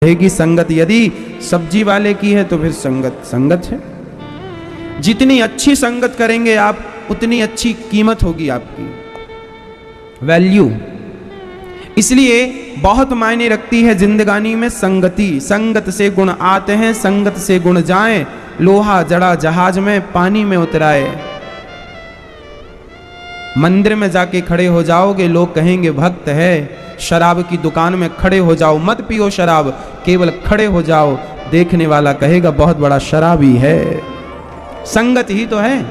रहेगी संगत। यदि सब्जी वाले की है तो फिर संगत संगत है। जितनी अच्छी संगत करेंगे आप उतनी अच्छी कीमत होगी आपकी, वैल्यू। इसलिए बहुत मायने रखती है जिंदगानी में संगति। संगत से गुण आते हैं, संगत से गुण जाएं, लोहा जड़ा जहाज में पानी में उतराए। मंदिर में जाके खड़े हो जाओगे, लोग कहेंगे भक्त है। शराब की दुकान में खड़े हो जाओ, मत पियो शराब, केवल खड़े हो जाओ, देखने वाला कहेगा बहुत बड़ा शराबी है। संगत ही तो है।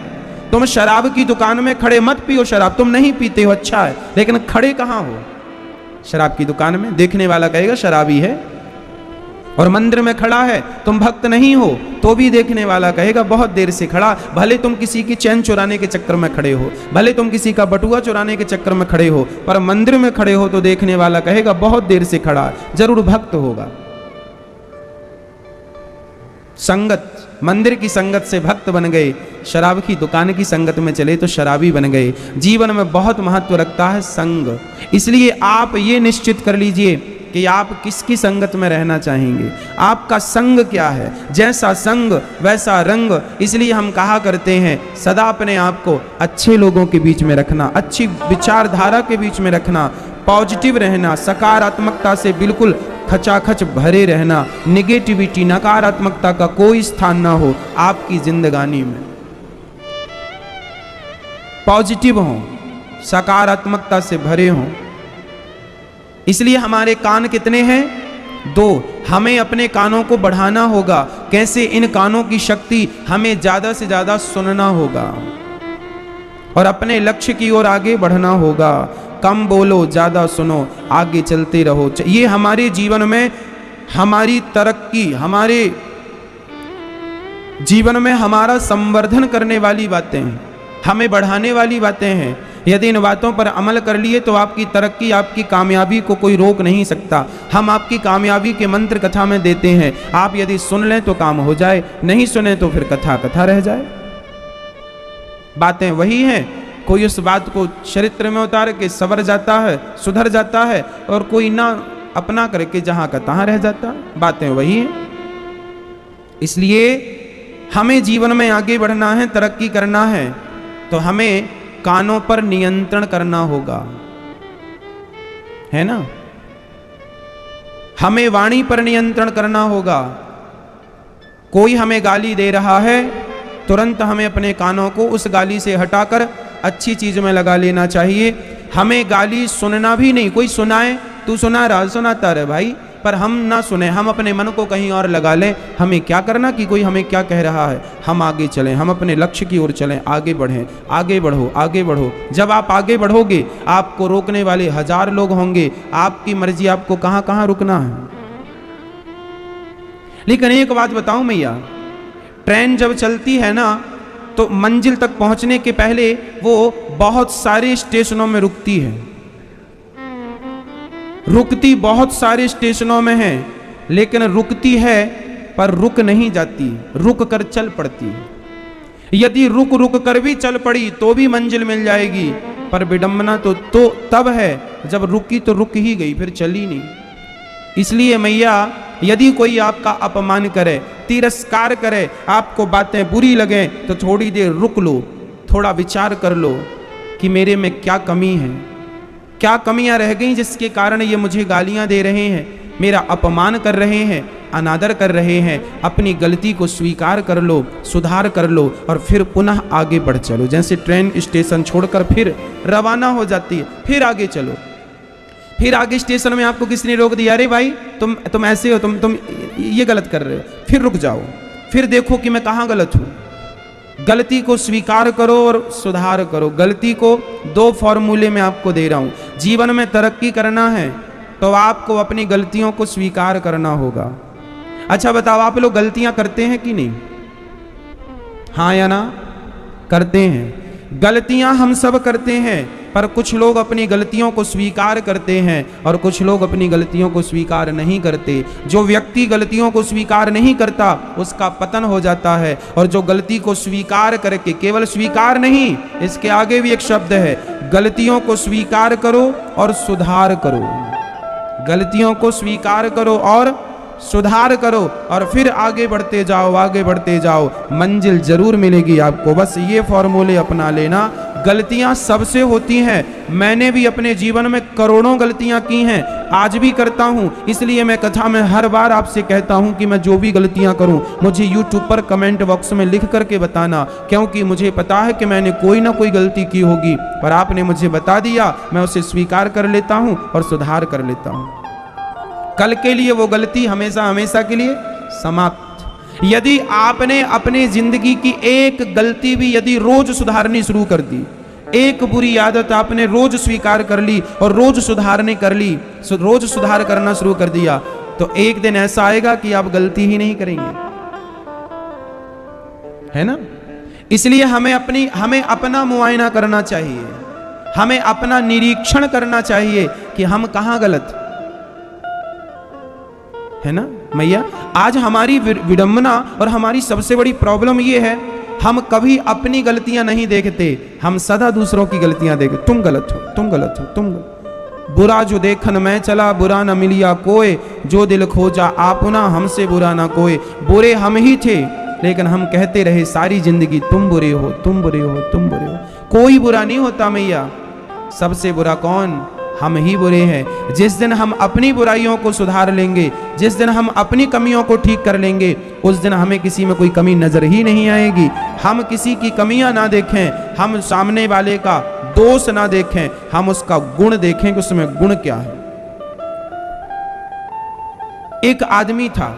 तुम शराब की दुकान में खड़े, मत पियो शराब, तुम नहीं पीते हो, अच्छा है, लेकिन खड़े कहां हो? शराब की दुकान में। देखने वाला कहेगा शराबी है। और मंदिर में खड़ा है, तुम भक्त नहीं हो, तो भी देखने वाला कहेगा बहुत देर से खड़ा। भले तुम किसी की चैन चुराने के चक्कर में खड़े हो, भले तुम किसी का बटुआ चुराने के चक्कर में खड़े हो, पर मंदिर में खड़े हो तो देखने वाला कहेगा बहुत देर से खड़ा, जरूर भक्त होगा। संगत, मंदिर की संगत से भक्त बन गए, शराब की दुकान की संगत में चले तो शराबी बन गए। जीवन में बहुत महत्व रखता है संग। इसलिए आप ये निश्चित कर लीजिए कि आप किसकी संगत में रहना चाहेंगे, आपका संग क्या है। जैसा संग वैसा रंग। इसलिए हम कहा करते हैं सदा अपने आप को अच्छे लोगों के बीच में रखना, अच्छी विचारधारा के बीच में रखना, पॉजिटिव रहना, सकारात्मकता से बिल्कुल खचाखच भरे रहना। निगेटिविटी, नकारात्मकता का कोई स्थान ना हो आपकी जिंदगानी में। पॉजिटिव हो, सकारात्मकता से भरे हों। इसलिए हमारे कान कितने हैं? 2। हमें अपने कानों को बढ़ाना होगा। कैसे? इन कानों की शक्ति हमें ज्यादा से ज्यादा सुनना होगा और अपने लक्ष्य की ओर आगे बढ़ना होगा। कम बोलो, ज्यादा सुनो, आगे चलते रहो। ये हमारे जीवन में हमारी तरक्की, हमारे जीवन में हमारा संवर्धन करने वाली बातें हैं, हमें बढ़ाने वाली बातें हैं। यदि इन बातों पर अमल कर लिए तो आपकी तरक्की, आपकी कामयाबी को कोई रोक नहीं सकता। हम आपकी कामयाबी के मंत्र कथा में देते हैं। आप यदि सुन लें तो काम हो जाए, नहीं सुने तो फिर कथा कथा रह जाए। बातें वही हैं। कोई उस बात को चरित्र में उतार के सवर जाता है, सुधर जाता है, और कोई ना अपना करके जहां का तहां रह जाता है। बातें वही हैं। इसलिए हमें जीवन में आगे बढ़ना है, तरक्की करना है, तो हमें कानों पर नियंत्रण करना होगा, है ना। हमें वाणी पर नियंत्रण करना होगा। कोई हमें गाली दे रहा है, तुरंत हमें अपने कानों को उस गाली से हटाकर अच्छी चीज में लगा लेना चाहिए। हमें गाली सुनना भी नहीं। कोई सुनाए, तू सुना रहा, सुनाता रहे भाई, पर हम ना सुने, हम अपने मन को कहीं और लगा लें। हमें क्या करना कि कोई हमें क्या कह रहा है, हम आगे चलें, हम अपने लक्ष्य की ओर चलें, आगे बढ़ें। आगे बढ़ो, आगे बढ़ो। जब आप आगे बढ़ोगे, आपको रोकने वाले 1000 लोग होंगे। आपकी मर्जी, आपको कहां कहां रुकना है। लेकिन एक बात बताऊं मैया, ट्रेन जब चलती है ना, तो मंजिल तक पहुंचने के पहले वो बहुत सारे स्टेशनों में रुकती है। रुकती बहुत सारे स्टेशनों में है, लेकिन रुकती है पर रुक नहीं जाती, रुक कर चल पड़ती है। यदि रुक रुक कर भी चल पड़ी तो भी मंजिल मिल जाएगी, पर विडंबना तो तब है जब रुकी तो रुक ही गई, फिर चली नहीं। इसलिए मैया, यदि कोई आपका अपमान करे, तिरस्कार करे, आपको बातें बुरी लगे, तो थोड़ी देर रुक लो, थोड़ा विचार कर लो कि मेरे में क्या कमी है, क्या कमियां रह गई जिसके कारण ये मुझे गालियां दे रहे हैं, मेरा अपमान कर रहे हैं, अनादर कर रहे हैं। अपनी गलती को स्वीकार कर लो, सुधार कर लो, और फिर पुनः आगे बढ़ चलो। जैसे ट्रेन स्टेशन छोड़कर फिर रवाना हो जाती है, फिर आगे चलो। फिर आगे स्टेशन में आपको किसने रोक दिया, अरे भाई तुम ऐसे हो, तुम ये गलत कर रहे हो, फिर रुक जाओ, फिर देखो कि मैं कहाँ गलत हूँ। गलती को स्वीकार करो और सुधार करो। गलती को 2 फॉर्मूले में आपको दे रहा हूं। जीवन में तरक्की करना है तो आपको अपनी गलतियों को स्वीकार करना होगा। अच्छा बताओ, आप लोग गलतियां करते हैं कि नहीं? हाँ या ना? करते हैं। गलतियां हम सब करते हैं, पर कुछ लोग अपनी गलतियों को स्वीकार करते हैं और कुछ लोग अपनी गलतियों को स्वीकार नहीं करते। जो व्यक्ति गलतियों को स्वीकार नहीं करता उसका पतन हो जाता है, और जो गलती को स्वीकार करके, केवल स्वीकार नहीं, इसके आगे भी एक शब्द है, गलतियों को स्वीकार करो और सुधार करो। गलतियों को स्वीकार करो और सुधार करो और फिर आगे बढ़ते जाओ, आगे बढ़ते जाओ, मंजिल जरूर मिलेगी आपको। बस ये फॉर्मूले अपना लेना। गलतियां सबसे होती हैं, मैंने भी अपने जीवन में करोड़ों गलतियां की हैं, आज भी करता हूं। इसलिए मैं कथा में हर बार आपसे कहता हूं कि मैं जो भी गलतियां करूं मुझे YouTube पर कमेंट बॉक्स में लिख करके बताना, क्योंकि मुझे पता है कि मैंने कोई ना कोई गलती की होगी, पर आपने मुझे बता दिया, मैं उसे स्वीकार कर लेता हूं और सुधार कर लेता हूं। कल के लिए वो गलती हमेशा हमेशा के लिए समाप्त। यदि आपने अपने जिंदगी की एक गलती भी यदि रोज सुधारनी शुरू कर दी, एक बुरी आदत आपने रोज स्वीकार कर ली और रोज सुधारने कर ली, रोज सुधार करना शुरू कर दिया, तो एक दिन ऐसा आएगा कि आप गलती ही नहीं करेंगे, है ना। इसलिए हमें अपना मुआयना करना चाहिए, हमें अपना निरीक्षण करना चाहिए कि हम कहां गलत, है ना मैया। आज हमारी विडंबना और हमारी सबसे बड़ी प्रॉब्लम ये है, हम कभी अपनी गलतियां नहीं देखते, हम सदा दूसरों की गलतियां देखते। तुम गलत हो, तुम गलत हो, तुम गलत। बुरा जो देखन मैं चला, बुरा न मिलिया कोई, जो दिल खोजा आपना, हमसे बुरा ना कोई। बुरे हम ही थे, लेकिन हम कहते रहे सारी जिंदगी तुम बुरे हो, तुम बुरे हो, तुम बुरे हो। कोई बुरा नहीं होता मैया, सबसे बुरा कौन, हम ही बुरे हैं। जिस दिन हम अपनी बुराइयों को सुधार लेंगे, जिस दिन हम अपनी कमियों को ठीक कर लेंगे, उस दिन हमें किसी में कोई कमी नजर ही नहीं आएगी। हम किसी की कमियां ना देखें, हम सामने वाले का दोष ना देखें, हम उसका गुण देखें कि उसमें गुण क्या है। एक आदमी था,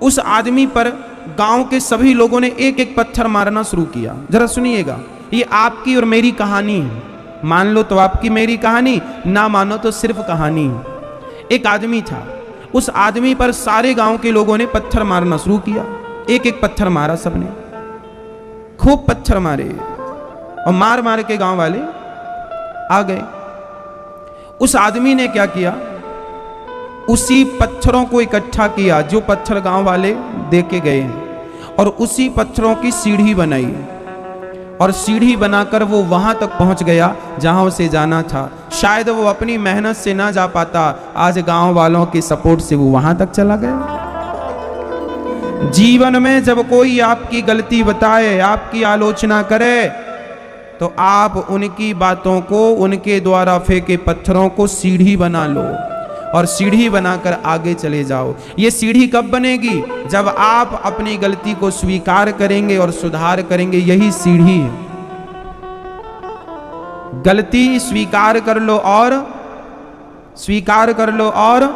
उस आदमी पर गांव के सभी लोगों ने एक एक पत्थर मारना शुरू किया। जरा सुनिएगा, ये आपकी और मेरी कहानी है। मान लो तो आपकी मेरी कहानी, ना मानो तो सिर्फ कहानी। एक आदमी था, उस आदमी पर सारे गांव के लोगों ने पत्थर मारना शुरू किया। एक एक पत्थर मारा सबने, खूब पत्थर मारे, और मार मार के गांव वाले आ गए। उस आदमी ने क्या किया, उसी पत्थरों को इकट्ठा किया जो पत्थर गांव वाले दे के गए हैं, और उसी पत्थरों की सीढ़ी बनाई, और सीढ़ी बनाकर वो वहां तक पहुंच गया जहां उसे जाना था। शायद वो अपनी मेहनत से ना जा पाता, आज गांव वालों के सपोर्ट से वो वहां तक चला गया। जीवन में जब कोई आपकी गलती बताए, आपकी आलोचना करे, तो आप उनकी बातों को, उनके द्वारा फेंके पत्थरों को सीढ़ी बना लो और सीढ़ी बनाकर आगे चले जाओ। ये सीढ़ी कब बनेगी, जब आप अपनी गलती को स्वीकार करेंगे और सुधार करेंगे, यही सीढ़ी है। गलती स्वीकार कर लो और स्वीकार कर लो और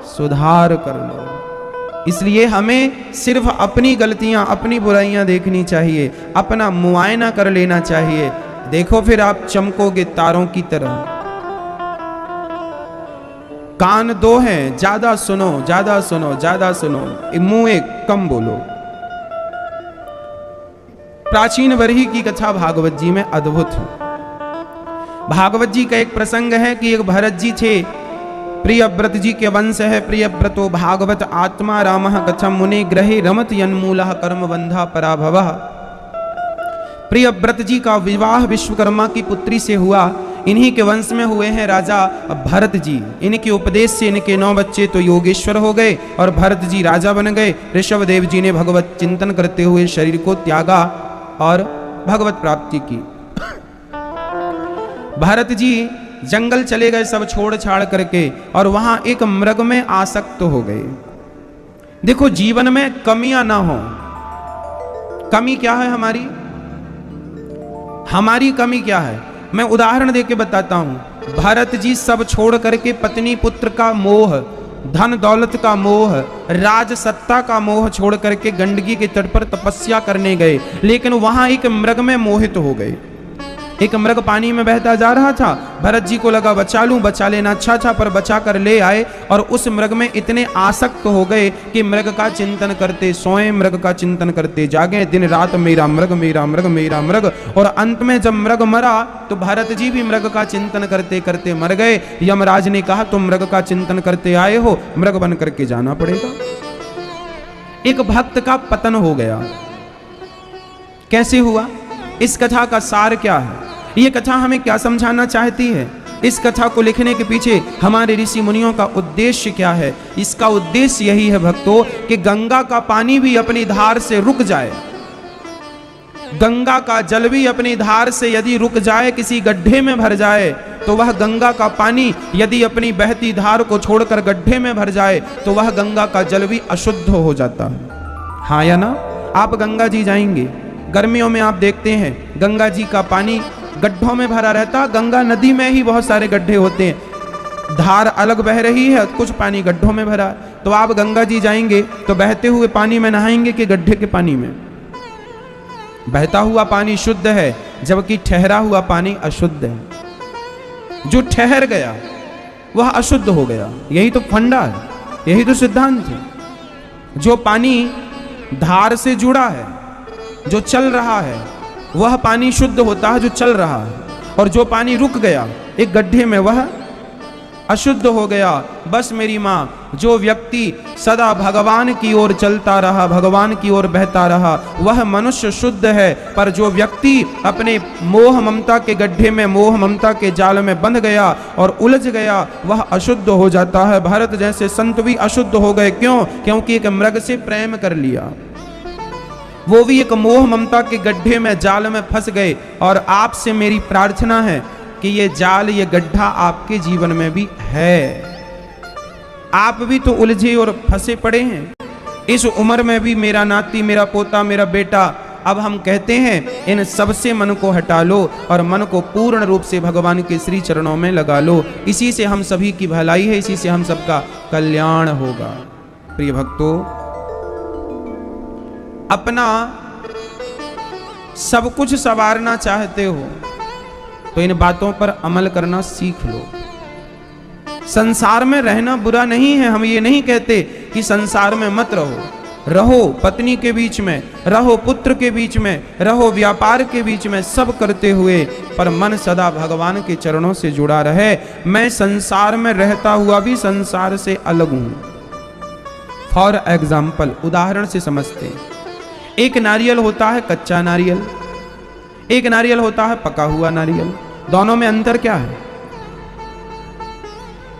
सुधार कर लो। इसलिए हमें सिर्फ अपनी गलतियां, अपनी बुराइयां देखनी चाहिए, अपना मुआयना कर लेना चाहिए। देखो फिर आप चमकोगे तारों की तरह। कान दो हैं, ज्यादा सुनो, ज्यादा सुनो, ज्यादा सुनो, मुंह एक कम बोलो। प्राचीन वरही की कथा भागवत जी में अद्भुत है। भागवत जी का एक प्रसंग है कि एक भरत जी थे, प्रियव्रत जी के वंश है। प्रियव्रतो भागवत आत्मा रामः कथम मुने ग्रहे रमत यन्मूलः कर्म बंधा पराभवः। प्रियव्रत जी का विवाह विश्वकर्मा की पुत्री से हुआ। इन्हीं के वंश में हुए हैं राजा भरत जी। इनके उपदेश से इनके 9 बच्चे तो योगेश्वर हो गए और भरत जी राजा बन गए। ऋषभ देव जी ने भगवत चिंतन करते हुए शरीर को त्यागा और भगवत प्राप्ति की। भरत जी जंगल चले गए सब छोड़ छाड़ करके, और वहां एक मृग में आसक्त हो गए। देखो, जीवन में कमियां ना हो। कमी क्या है हमारी? हमारी कमी क्या है? मैं उदाहरण देके बताता हूं। भरत जी सब छोड़ करके पत्नी पुत्र का मोह, धन दौलत का मोह, राज सत्ता का मोह छोड़ करके गंडकी के तट पर तपस्या करने गए, लेकिन वहां एक मृग में मोहित हो गए। एक मृग पानी में बहता जा रहा था। भरत जी को लगा बचा लूं, बचा लेना अच्छा था, पर बचा कर ले आए और उस मृग में इतने आसक्त हो गए कि मृग का चिंतन करते सोए, मृग का चिंतन करते जागे, दिन रात मेरा मृग, मेरा मृग, मेरा मृग। और अंत में जब मृग मरा तो भरत जी भी मृग का चिंतन करते करते मर गए। यमराज ने कहा तुम मृग का चिंतन करते आए हो, मृग बन करके जाना पड़ेगा। एक भक्त का पतन हो गया। कैसे हुआ? इस कथा का सार क्या है? ये कथा हमें क्या समझाना चाहती है? इस कथा को लिखने के पीछे हमारे ऋषि मुनियों का उद्देश्य क्या है? इसका उद्देश्य यही है भक्तों कि गंगा का पानी भी अपनी धार से रुक जाए, गंगा का जल भी अपनी धार से यदि रुक जाए, किसी गड्ढे में भर जाए, तो वह गंगा का पानी यदि अपनी बहती धार को छोड़कर गड्ढे में भर जाए तो वह गंगा का जल भी अशुद्ध हो जाता है। हाँ या ना? आप गंगा जी जाएंगे, गर्मियों में आप देखते हैं गंगा जी का पानी गड्ढों में भरा रहता। गंगा नदी में ही बहुत सारे गड्ढे होते हैं, धार अलग बह रही है, कुछ पानी गड्ढों में भरा। तो आप गंगा जी जाएंगे तो बहते हुए पानी में नहाएंगे कि गड्ढे के पानी में? बहता हुआ पानी शुद्ध है, जबकि ठहरा हुआ पानी अशुद्ध है। जो ठहर गया वह अशुद्ध हो गया। यही तो फंडा है, यही तो सिद्धांत है। जो पानी धार से जुड़ा है, जो चल रहा है, वह पानी शुद्ध होता है जो चल रहा है, और जो पानी रुक गया एक गड्ढे में वह अशुद्ध हो गया। बस मेरी माँ, जो व्यक्ति सदा भगवान की ओर चलता रहा, भगवान की ओर बहता रहा, वह मनुष्य शुद्ध है। पर जो व्यक्ति अपने मोह ममता के गड्ढे में, मोह ममता के जाल में बंध गया और उलझ गया, वह अशुद्ध हो जाता है। भरत जैसे संत भी अशुद्ध हो गए। क्यों? क्योंकि एक मृग से प्रेम कर लिया, वो भी एक मोह ममता के गड्ढे में, जाल में फंस गए। और आपसे मेरी प्रार्थना है कि ये जाल, ये गड्ढा आपके जीवन में भी है। आप भी तो उलझे और फंसे पड़े हैं। इस उम्र में भी मेरा नाती, मेरा पोता, मेरा बेटा, अब हम कहते हैं इन सबसे मन को हटा लो और मन को पूर्ण रूप से भगवान के श्री चरणों में लगा लो। इसी से हम सभी की भलाई है, इसी से हम सबका कल्याण होगा। प्रिय भक्तों, अपना सब कुछ संवारना चाहते हो तो इन बातों पर अमल करना सीख लो। संसार में रहना बुरा नहीं है, हम ये नहीं कहते कि संसार में मत रहो। रहो, पत्नी के बीच में रहो, पुत्र के बीच में रहो, व्यापार के बीच में, सब करते हुए पर मन सदा भगवान के चरणों से जुड़ा रहे। मैं संसार में रहता हुआ भी संसार से अलग हूं। फॉर एग्जाम्पल, उदाहरण से समझते हैं। एक नारियल होता है कच्चा नारियल, एक नारियल होता है पका हुआ नारियल। दोनों में अंतर क्या है?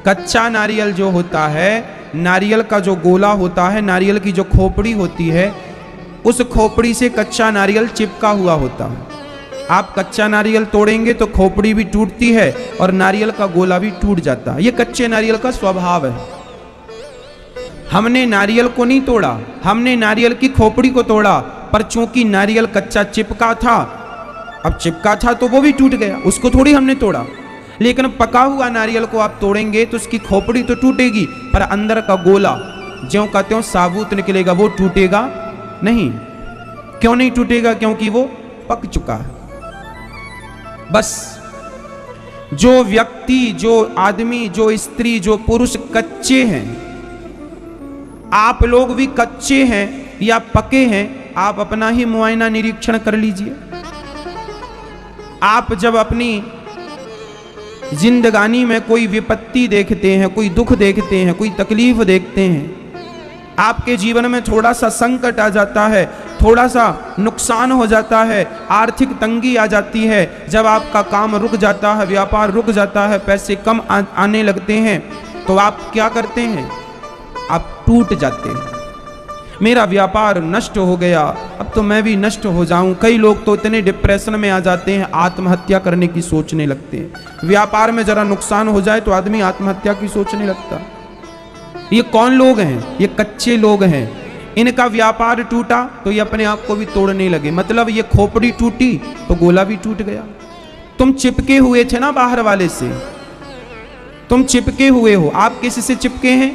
कच्चा नारियल जो होता है, नारियल का जो गोला होता है, नारियल की जो खोपड़ी होती है, उस खोपड़ी से कच्चा नारियल चिपका हुआ होता है। आप कच्चा नारियल तोड़ेंगे तो खोपड़ी भी टूटती है और नारियल का गोला भी टूट जाता है। ये कच्चे नारियल का स्वभाव है। हमने नारियल को नहीं तोड़ा, हमने नारियल की खोपड़ी को तोड़ा, पर चूंकि नारियल कच्चा चिपका था, अब चिपका था तो वो भी टूट गया, उसको थोड़ी हमने तोड़ा। लेकिन पका हुआ नारियल को आप तोड़ेंगे तो उसकी खोपड़ी तो टूटेगी, पर अंदर का गोला ज्यों का त्यों साबुत निकलेगा, वो टूटेगा नहीं। क्यों नहीं टूटेगा? क्योंकि वो पक चुका है। बस जो व्यक्ति, जो आदमी, जो स्त्री, जो पुरुष कच्चे हैं, आप लोग भी कच्चे हैं या पके हैं, आप अपना ही मुआयना निरीक्षण कर लीजिए। आप जब अपनी जिंदगानी में कोई विपत्ति देखते हैं, कोई दुख देखते हैं, कोई तकलीफ देखते हैं, आपके जीवन में थोड़ा सा संकट आ जाता है, थोड़ा सा नुकसान हो जाता है, आर्थिक तंगी आ जाती है, जब आपका काम रुक जाता है, व्यापार रुक जाता है, पैसे कम आने लगते हैं, तो आप क्या करते हैं? आप टूट जाते हैं। मेरा व्यापार नष्ट हो गया, अब तो मैं भी नष्ट हो जाऊं। कई लोग तो इतने डिप्रेशन में आ जाते हैं, आत्महत्या करने की सोचने लगते हैं। व्यापार में जरा नुकसान हो जाए तो आदमी आत्महत्या की सोचने लगता। ये कौन लोग हैं? ये कच्चे लोग हैं। इनका व्यापार टूटा तो ये अपने आप को भी तोड़ने लगे। मतलब ये खोपड़ी टूटी तो गोला भी टूट गया। तुम चिपके हुए थे ना बाहर वाले से, तुम चिपके हुए हो। आप किससे चिपके हैं?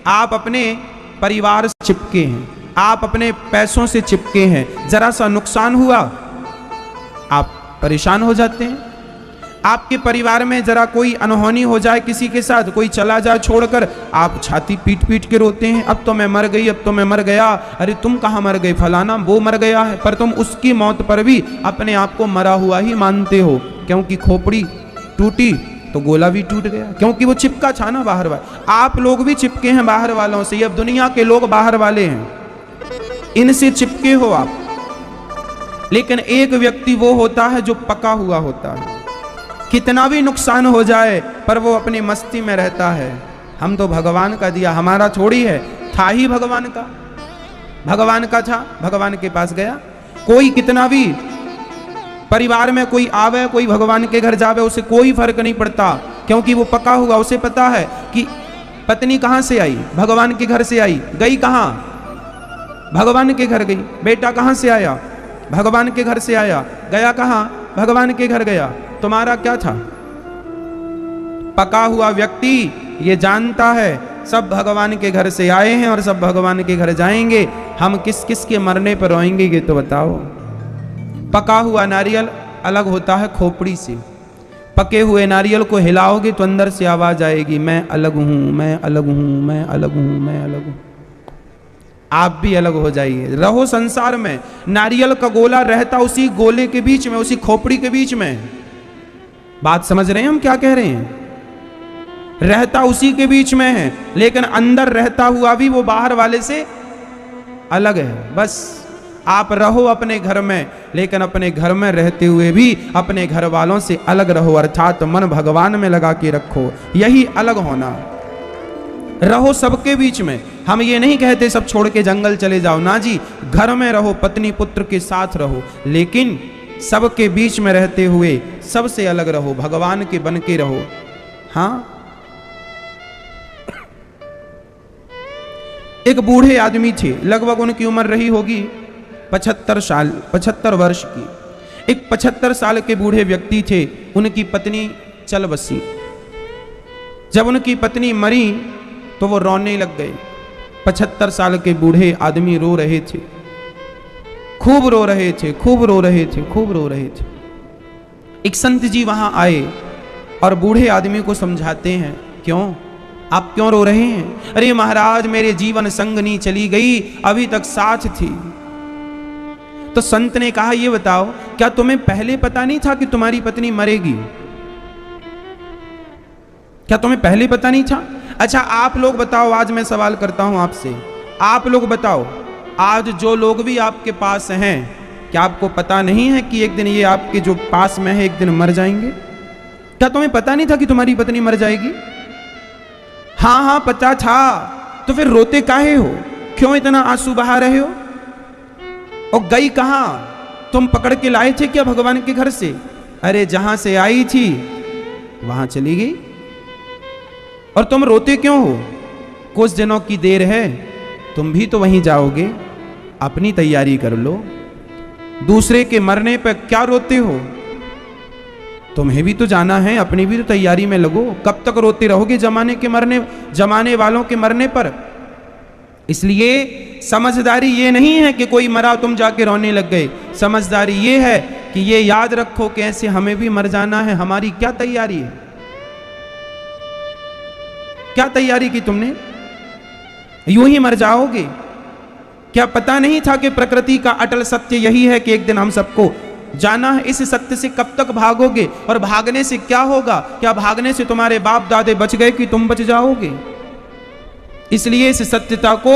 आप अपने परिवार से चिपके हैं, आप अपने पैसों से चिपके हैं। जरा सा नुकसान हुआ आप परेशान हो जाते हैं। आपके परिवार में जरा कोई अनहोनी हो जाए, किसी के साथ कोई चला जाए छोड़कर, आप छाती पीट पीट के रोते हैं, अब तो मैं मर गई, अब तो मैं मर गया। अरे तुम कहाँ मर गए? फलाना वो मर गया है। पर तुम उसकी मौत पर भी अपने आप को मरा हुआ ही मानते हो, क्योंकि खोपड़ी टूटी तो गोला भी टूट गया, क्योंकि वो चिपका था ना बाहर वाले। आप लोग भी चिपके हैं बाहर वालों से। अब दुनिया के लोग बाहर वाले हैं, इनसे चिपके हो आप। लेकिन एक व्यक्ति वो होता है जो पका हुआ होता है। कितना भी नुकसान हो जाए पर वो अपनी मस्ती में रहता है। हम तो भगवान का दिया, हमारा थोड़ी है, था ही भगवान का, भगवान का था, भगवान के पास गया। कोई कितना भी परिवार में कोई आवे, कोई भगवान के घर जावे, उसे कोई फर्क नहीं पड़ता, क्योंकि वो पका हुआ, उसे पता है कि पत्नी कहां से आई, भगवान के घर से आई, गई कहां, भगवान के घर गई। बेटा कहां से आया, भगवान के घर से आया, गया कहां, भगवान के घर गया। तुम्हारा क्या था? पका हुआ व्यक्ति ये जानता है सब भगवान के घर से आए हैं और सब भगवान के घर जाएंगे, हम किस किस के मरने पर रोएंगे ये तो बताओ। पका हुआ नारियल अलग होता है खोपड़ी से। पके हुए नारियल को हिलाओगे तो अंदर से आवाज आएगी, मैं अलग हूं, मैं अलग हूं, मैं अलग हूं, मैं अलग हूं। आप भी अलग हो जाइए, रहो संसार में। नारियल का गोला रहता उसी गोले के बीच में, उसी खोपड़ी के बीच में। बात समझ रहे हैं हम क्या कह रहे हैं? रहता उसी के बीच में है, लेकिन अंदर रहता हुआ भी वो बाहर वाले से अलग है। बस आप रहो अपने घर में, लेकिन अपने घर में रहते हुए भी अपने घर वालों से अलग रहो, अर्थात मन भगवान में लगा के रखो। यही अलग होना। रहो सबके बीच में। हम ये नहीं कहते सब छोड़ के जंगल चले जाओ, ना जी, घर में रहो, पत्नी पुत्र के साथ रहो, लेकिन सबके बीच में रहते हुए सबसे अलग रहो, भगवान के बन के रहो। हाँ, एक बूढ़े आदमी थे, लगभग उनकी उम्र रही होगी 75 वर्ष की। एक 75 साल के बूढ़े व्यक्ति थे, उनकी पत्नी चल बसी। जब उनकी पत्नी मरी तो वो रोने लग गए। 75 साल के बूढ़े आदमी रो रहे थे, खूब रो रहे थे, खूब रो रहे थे, खूब रो रहे थे। एक संत जी वहां आए और बूढ़े आदमी को समझाते हैं, क्यों, आप क्यों रो रहे हैं? अरे महाराज, मेरे जीवन संगनी चली गई, अभी तक साथ थी। तो संत ने कहा, ये बताओ, क्या तुम्हें पहले पता नहीं था कि तुम्हारी पत्नी मरेगी? क्या तुम्हें पहले पता नहीं था? अच्छा, आप लोग बताओ, आज मैं सवाल करता हूं आपसे, आप लोग बताओ, आज जो लोग भी आपके पास हैं, क्या आपको पता नहीं है कि एक दिन ये आपके जो पास में है एक दिन मर जाएंगे? क्या तुम्हें पता नहीं था कि तुम्हारी पत्नी मर जाएगी? हाँ हाँ पता था। तो फिर रोते काहे हो? क्यों इतना आंसू बहा रहे हो? और गई कहां? तुम पकड़ के लाए थे क्या भगवान के घर से? अरे जहां से आई थी वहां चली गई। और तुम रोते क्यों हो? कुछ दिनों की देर है, तुम भी तो वहीं जाओगे, अपनी तैयारी कर लो। दूसरे के मरने पर क्या रोते हो? तुम्हें भी तो जाना है, अपनी भी तो तैयारी में लगो। कब तक रोते रहोगे जमाने वालों के मरने पर? इसलिए समझदारी ये नहीं है कि कोई मरा तुम जाके रोने लग गए। समझदारी ये है कि ये याद रखो कि ऐसे हमें भी मर जाना है। हमारी क्या तैयारी है? क्या तैयारी की तुमने? यूं ही मर जाओगे? क्या पता नहीं था कि प्रकृति का अटल सत्य यही है कि एक दिन हम सबको जाना है? इस सत्य से कब तक भागोगे? और भागने से क्या होगा? क्या भागने से तुम्हारे बाप दादे बच गए कि तुम बच जाओगे? इसलिए इस सत्यता को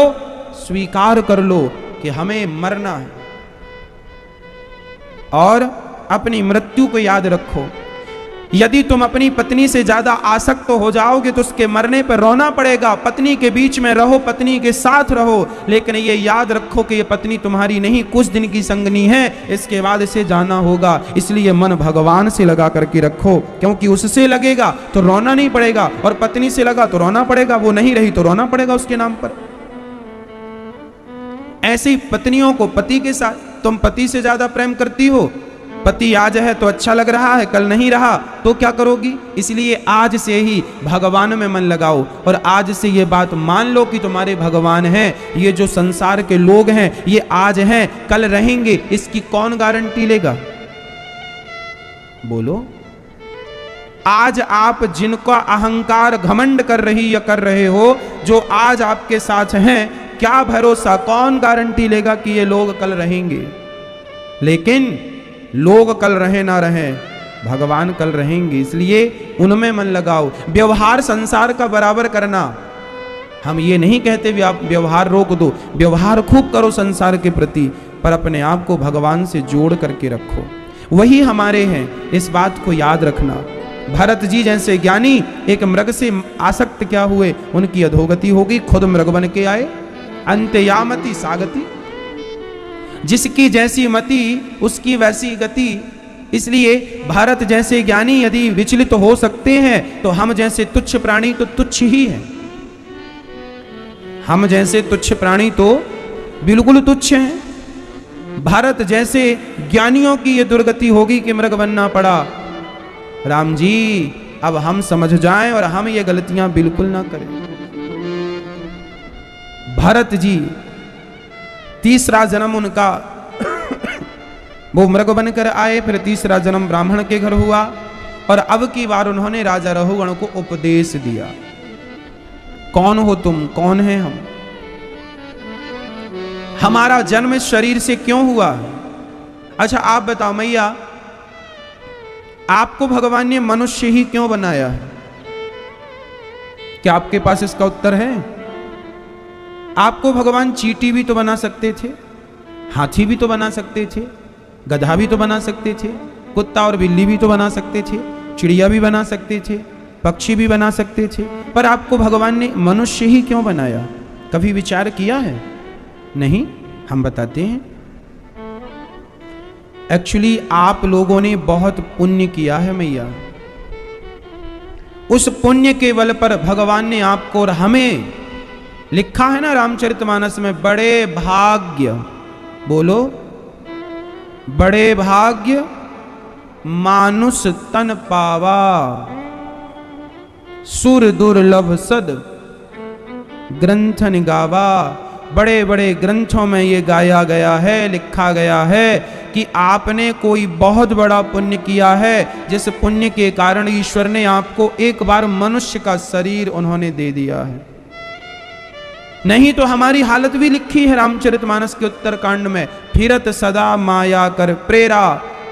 स्वीकार कर लो कि हमें मरना है, और अपनी मृत्यु को याद रखो। यदि तुम अपनी पत्नी से ज्यादा आसक्त हो जाओगे तो उसके मरने पर रोना पड़ेगा। पत्नी के बीच में रहो, पत्नी के साथ रहो, लेकिन ये याद रखो कि ये पत्नी तुम्हारी नहीं, कुछ दिन की संगनी है, इसके बाद इसे जाना होगा। इसलिए मन भगवान से लगा करके रखो, क्योंकि उससे लगेगा तो रोना नहीं पड़ेगा, और पत्नी से लगा तो रोना पड़ेगा। वो नहीं रही तो रोना पड़ेगा उसके नाम पर। ऐसी पत्नियों को पति के साथ, तुम पति से ज्यादा प्रेम करती हो, पति आज है तो अच्छा लग रहा है, कल नहीं रहा तो क्या करोगी? इसलिए आज से ही भगवान में मन लगाओ, और आज से ये बात मान लो कि तुम्हारे भगवान हैं। ये जो संसार के लोग हैं ये आज हैं, कल रहेंगे, इसकी कौन गारंटी लेगा? बोलो। आज आप जिनका अहंकार घमंड कर रही या कर रहे हो, जो आज आपके साथ हैं, क्या भरोसा, कौन गारंटी लेगा कि ये लोग कल रहेंगे? लेकिन लोग कल रहे ना रहे, भगवान कल रहेंगे, इसलिए उनमें मन लगाओ। व्यवहार संसार का बराबर करना, हम ये नहीं कहते भी आप व्यवहार रोक दो, व्यवहार खूब करो संसार के प्रति, पर अपने आप को भगवान से जोड़ करके रखो। वही हमारे हैं, इस बात को याद रखना। भरत जी जैसे ज्ञानी एक मृग से आसक्त क्या हुए, उनकी अधोगति होगी, खुद मृग बन के आए। अंतयामति सागति, जिसकी जैसी मति उसकी वैसी गति। इसलिए भारत जैसे ज्ञानी यदि विचलित हो सकते हैं तो हम जैसे तुच्छ प्राणी तो तुच्छ ही हैं। हम जैसे तुच्छ प्राणी तो बिल्कुल तुच्छ हैं। भारत जैसे ज्ञानियों की ये दुर्गति होगी कि मृग बनना पड़ा। राम जी अब हम समझ जाएं और हम ये गलतियां बिल्कुल ना करें। भरत जी तीसरा जन्म उनका वो मृग बनकर आए, फिर तीसरा जन्म ब्राह्मण के घर हुआ और अब की बार उन्होंने राजा रघुगण को उपदेश दिया। कौन हो तुम, कौन है हम, हमारा जन्म इस शरीर से क्यों हुआ है? अच्छा आप बताओ मैया, आपको भगवान ने मनुष्य ही क्यों बनाया है? क्या आपके पास इसका उत्तर है? आपको भगवान चींटी भी तो बना सकते थे, हाथी भी तो बना सकते थे, गधा भी तो बना सकते थे, कुत्ता और बिल्ली भी तो बना सकते थे, चिड़िया भी बना सकते थे, पक्षी भी बना सकते थे, पर आपको भगवान ने मनुष्य ही क्यों बनाया? कभी विचार किया है? नहीं, हम बताते हैं। एक्चुअली आप लोगों ने बहुत पुण्य किया है मैया। उस पुण्य के बल पर भगवान ने आपको और हमें, लिखा है ना रामचरितमानस में, बड़े भाग्य, बोलो, बड़े भाग्य मानुष तन पावा, सुर दुर्लभ सद ग्रंथन गावा। बड़े बड़े ग्रंथों में ये गाया गया है, लिखा गया है कि आपने कोई बहुत बड़ा पुण्य किया है, जिस पुण्य के कारण ईश्वर ने आपको एक बार मनुष्य का शरीर उन्होंने दे दिया है। नहीं तो हमारी हालत भी लिखी है रामचरितमानस के उत्तरकांड में, फिरत सदा माया कर प्रेरा,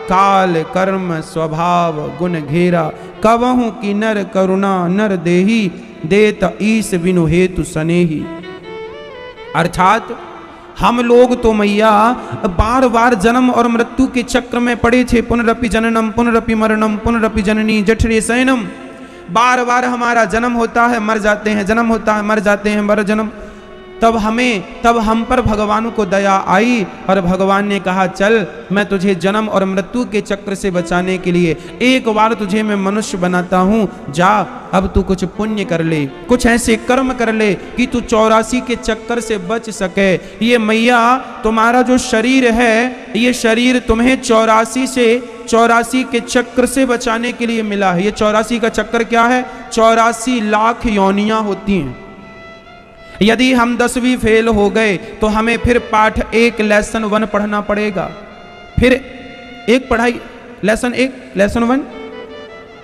काल कर्म स्वभाव गुण घेरा, कवहु की नर करुणा नर देही, देत ईस बिनु हेतु सनेही। अर्थात हम लोग तो मैया बार बार जन्म और मृत्यु के चक्र में पड़े थे। पुनरपि जननम पुनरपि मरणम पुनरपि जननी जठरे शयनम। बार बार हमारा जन्म होता है, मर जाते हैं, जन्म होता है, मर जाते हैं, मर जन्म। तब हम पर भगवान को दया आई और भगवान ने कहा चल मैं तुझे जन्म और मृत्यु के चक्र से बचाने के लिए एक बार तुझे मैं मनुष्य बनाता हूँ, जा अब तू कुछ पुण्य कर ले, कुछ ऐसे कर्म कर ले कि तू 84 के चक्कर से बच सके। ये मैया तुम्हारा जो शरीर है, ये शरीर तुम्हें 84 के चक्र से बचाने के लिए मिला है। ये 84 का चक्कर क्या है? 84 लाख योनियां होती हैं। यदि हम 10वीं फेल हो गए तो हमें फिर पाठ 1 लेसन 1 पढ़ना पड़ेगा, फिर एक पढ़ाई लेसन 1 लेसन 1।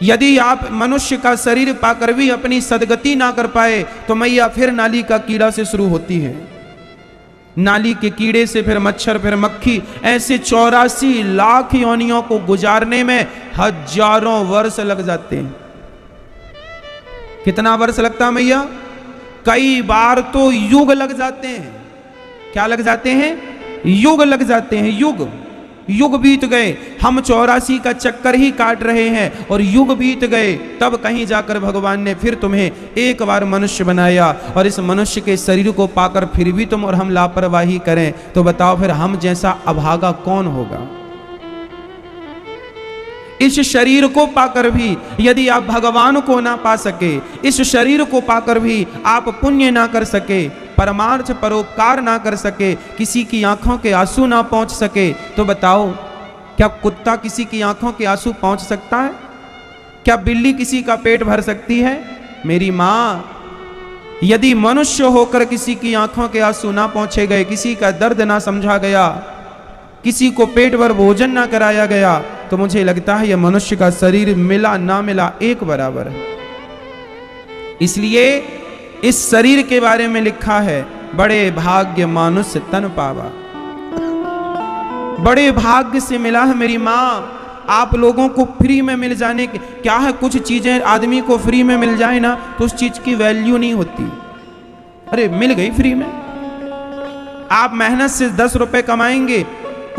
यदि आप मनुष्य का शरीर पाकर भी अपनी सदगति ना कर पाए तो मैया फिर नाली का कीड़ा से शुरू होती है, नाली के कीड़े से फिर मच्छर, फिर मक्खी, ऐसे 84 लाख योनियों को गुजारने में हजारों वर्ष लग जाते हैं। कितना वर्ष लगता है मैया? कई बार तो युग लग जाते हैं। क्या लग जाते हैं? युग लग जाते हैं। युग बीत गए, हम 84 का चक्कर ही काट रहे हैं और युग बीत गए, तब कहीं जाकर भगवान ने फिर तुम्हें एक बार मनुष्य बनाया और इस मनुष्य के शरीर को पाकर फिर भी तुम और हम लापरवाही करें तो बताओ फिर हम जैसा अभागा कौन होगा? इस शरीर को पाकर भी यदि आप भगवान को ना पा सके, इस शरीर को पाकर भी आप पुण्य ना कर सके, परमार्थ परोपकार ना कर सके, किसी की आंखों के आंसू ना पहुंच सके, तो बताओ क्या कुत्ता किसी की आंखों के आंसू पहुंच सकता है? क्या बिल्ली किसी का पेट भर सकती है? मेरी मां, यदि मनुष्य होकर किसी की आंखों के आंसू ना पहुंचे गए, किसी का दर्द ना समझा गया, किसी को पेट भर भोजन ना कराया गया, तो मुझे लगता है यह मनुष्य का शरीर मिला ना मिला एक बराबर है। इसलिए इस शरीर के बारे में लिखा है, बड़े भाग्य मानुष तन पावा। बड़े भाग्य से मिला है मेरी माँ। आप लोगों को फ्री में मिल जाने के क्या है, कुछ चीजें आदमी को फ्री में मिल जाए ना तो उस चीज की वैल्यू नहीं होती। अरे मिल गई फ्री में, आप मेहनत से 10 रुपए कमाएंगे,